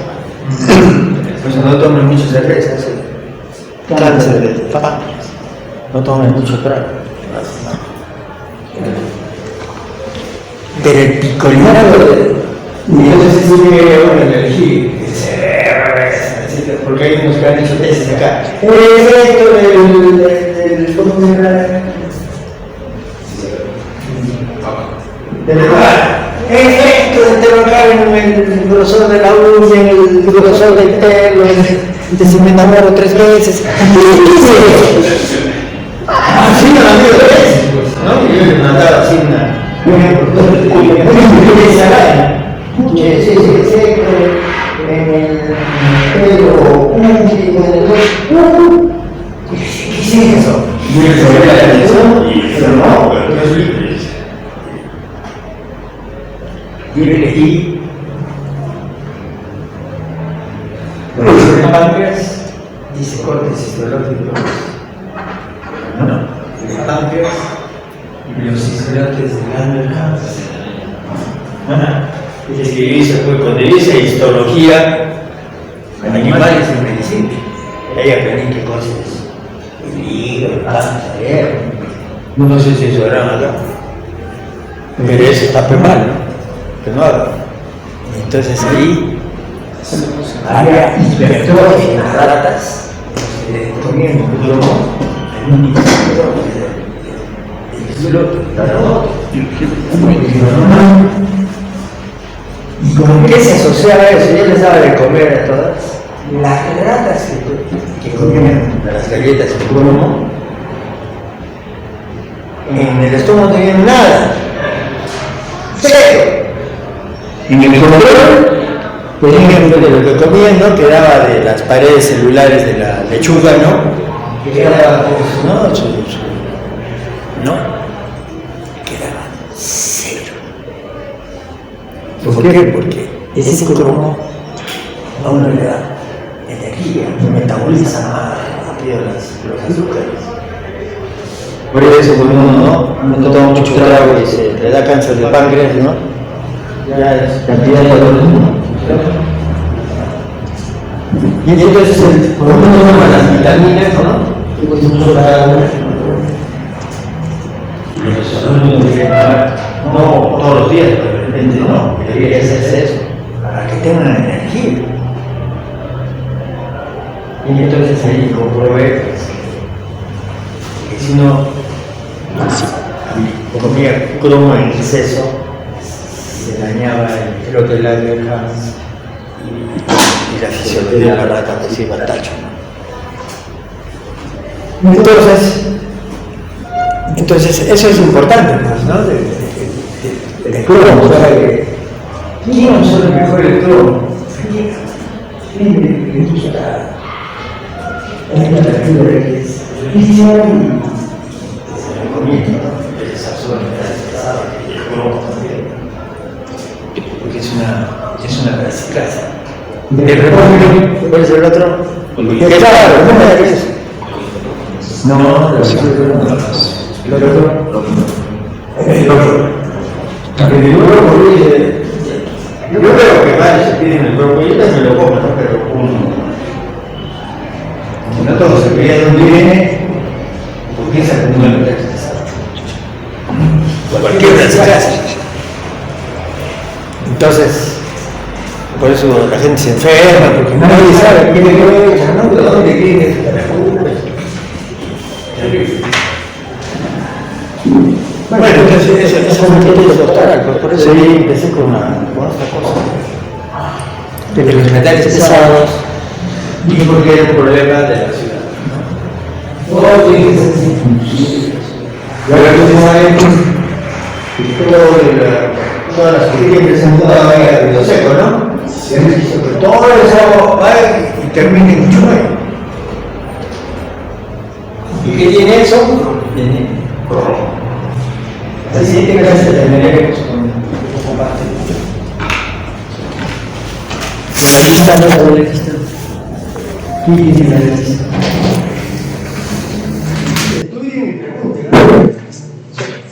Pues no tomen mucho cerveza, ¿sí? Cáncer del páncreas. No tomen mucho trago. Pero el picolinato y entonces tiene una energía el cerebro, etc. Porque hay unos que han hecho tesis acá. El efecto del ¿cómo se llama? Del efecto de colocar en el grosor de la uña, en el grosor del pelo, de si me enamoro 3 veces. Así no lo digo 3 veces, ¿no? Yo le mandaba así una. Sí, en el pelo público, ¿qué es eso? Pero no, pero es libre. Yo elegí el páncreas, dice cortes histológicos. No, el páncreas y los isolates de Langerhans. Es que hice, cuando hice histología, animales en medicina. Ahí aprendí qué cosas es el hígado, el páncreas, no sé si eso harán acá, pero eso está mal, ¿no? Que no haga. Entonces ahí había hipertrofia en las ratas, comiendo plomo, en un insecto, ¿y con qué se asociaba eso? Yo les daba de comer a todas. Las ratas que comían las galletas de plomo, en el estómago no tenían nada. Cero. En el control tenían de lo que comían, ¿no? Quedaba de las paredes celulares de la lechuga, ¿no? Quedaba pues, ¿no? ¿No? Quedaba cero. ¿Por qué? Porque ese cromo a uno le da energía, metaboliza más rápido los azúcares. Por eso cuando uno toma mucho trago y se le da cáncer de páncreas, ¿no? Ya es cantidad de dolor, ¿no? Y entonces cuando uno toma las vitaminas, ¿no? Pues uno da no todos los días, pero de repente no, debería hacerse eso, para que tengan energía. Y entonces ahí comprobé que si uno comía cromo en exceso, se dañaba el protelario y la fisiología de la rata que se iba al tacho. Entonces eso es importante, pues, ¿no? El cromo, o sea, ¿quién usa mejor el cromo? ¿Quién le gusta? Hay una lectura que es riquísima y se recomienda, ¿no? Es absolutamente pesado y el cromo también, porque es una clase. El repollo, ¿cuál es el otro? ¿Qué claro? ¿Qué es? No, el brócoli. Yo creo que varios se piden el brócoli, yo también lo como, ¿no? Pero no todos se piden dónde viene, porque se acumula en la cualquier casa. Entonces, por eso la gente se enferma, porque nadie sabe quién es que echa, ¿no? ¿De dónde viene esta locura? Bueno, entonces esa maqueta es doctoral, por eso yo empecé con esta cosa de los metales pesados y porque era un problema de la ciudad. La última vez todas las corrientes se han mudado a Río Seco, ¿no? Todo eso va y termina en Chumay. ¿Y qué tiene eso? Tiene cromo. La siguiente clase terminaremos con esta parte. La lista no es la lista. ¿Qué tiene la lista?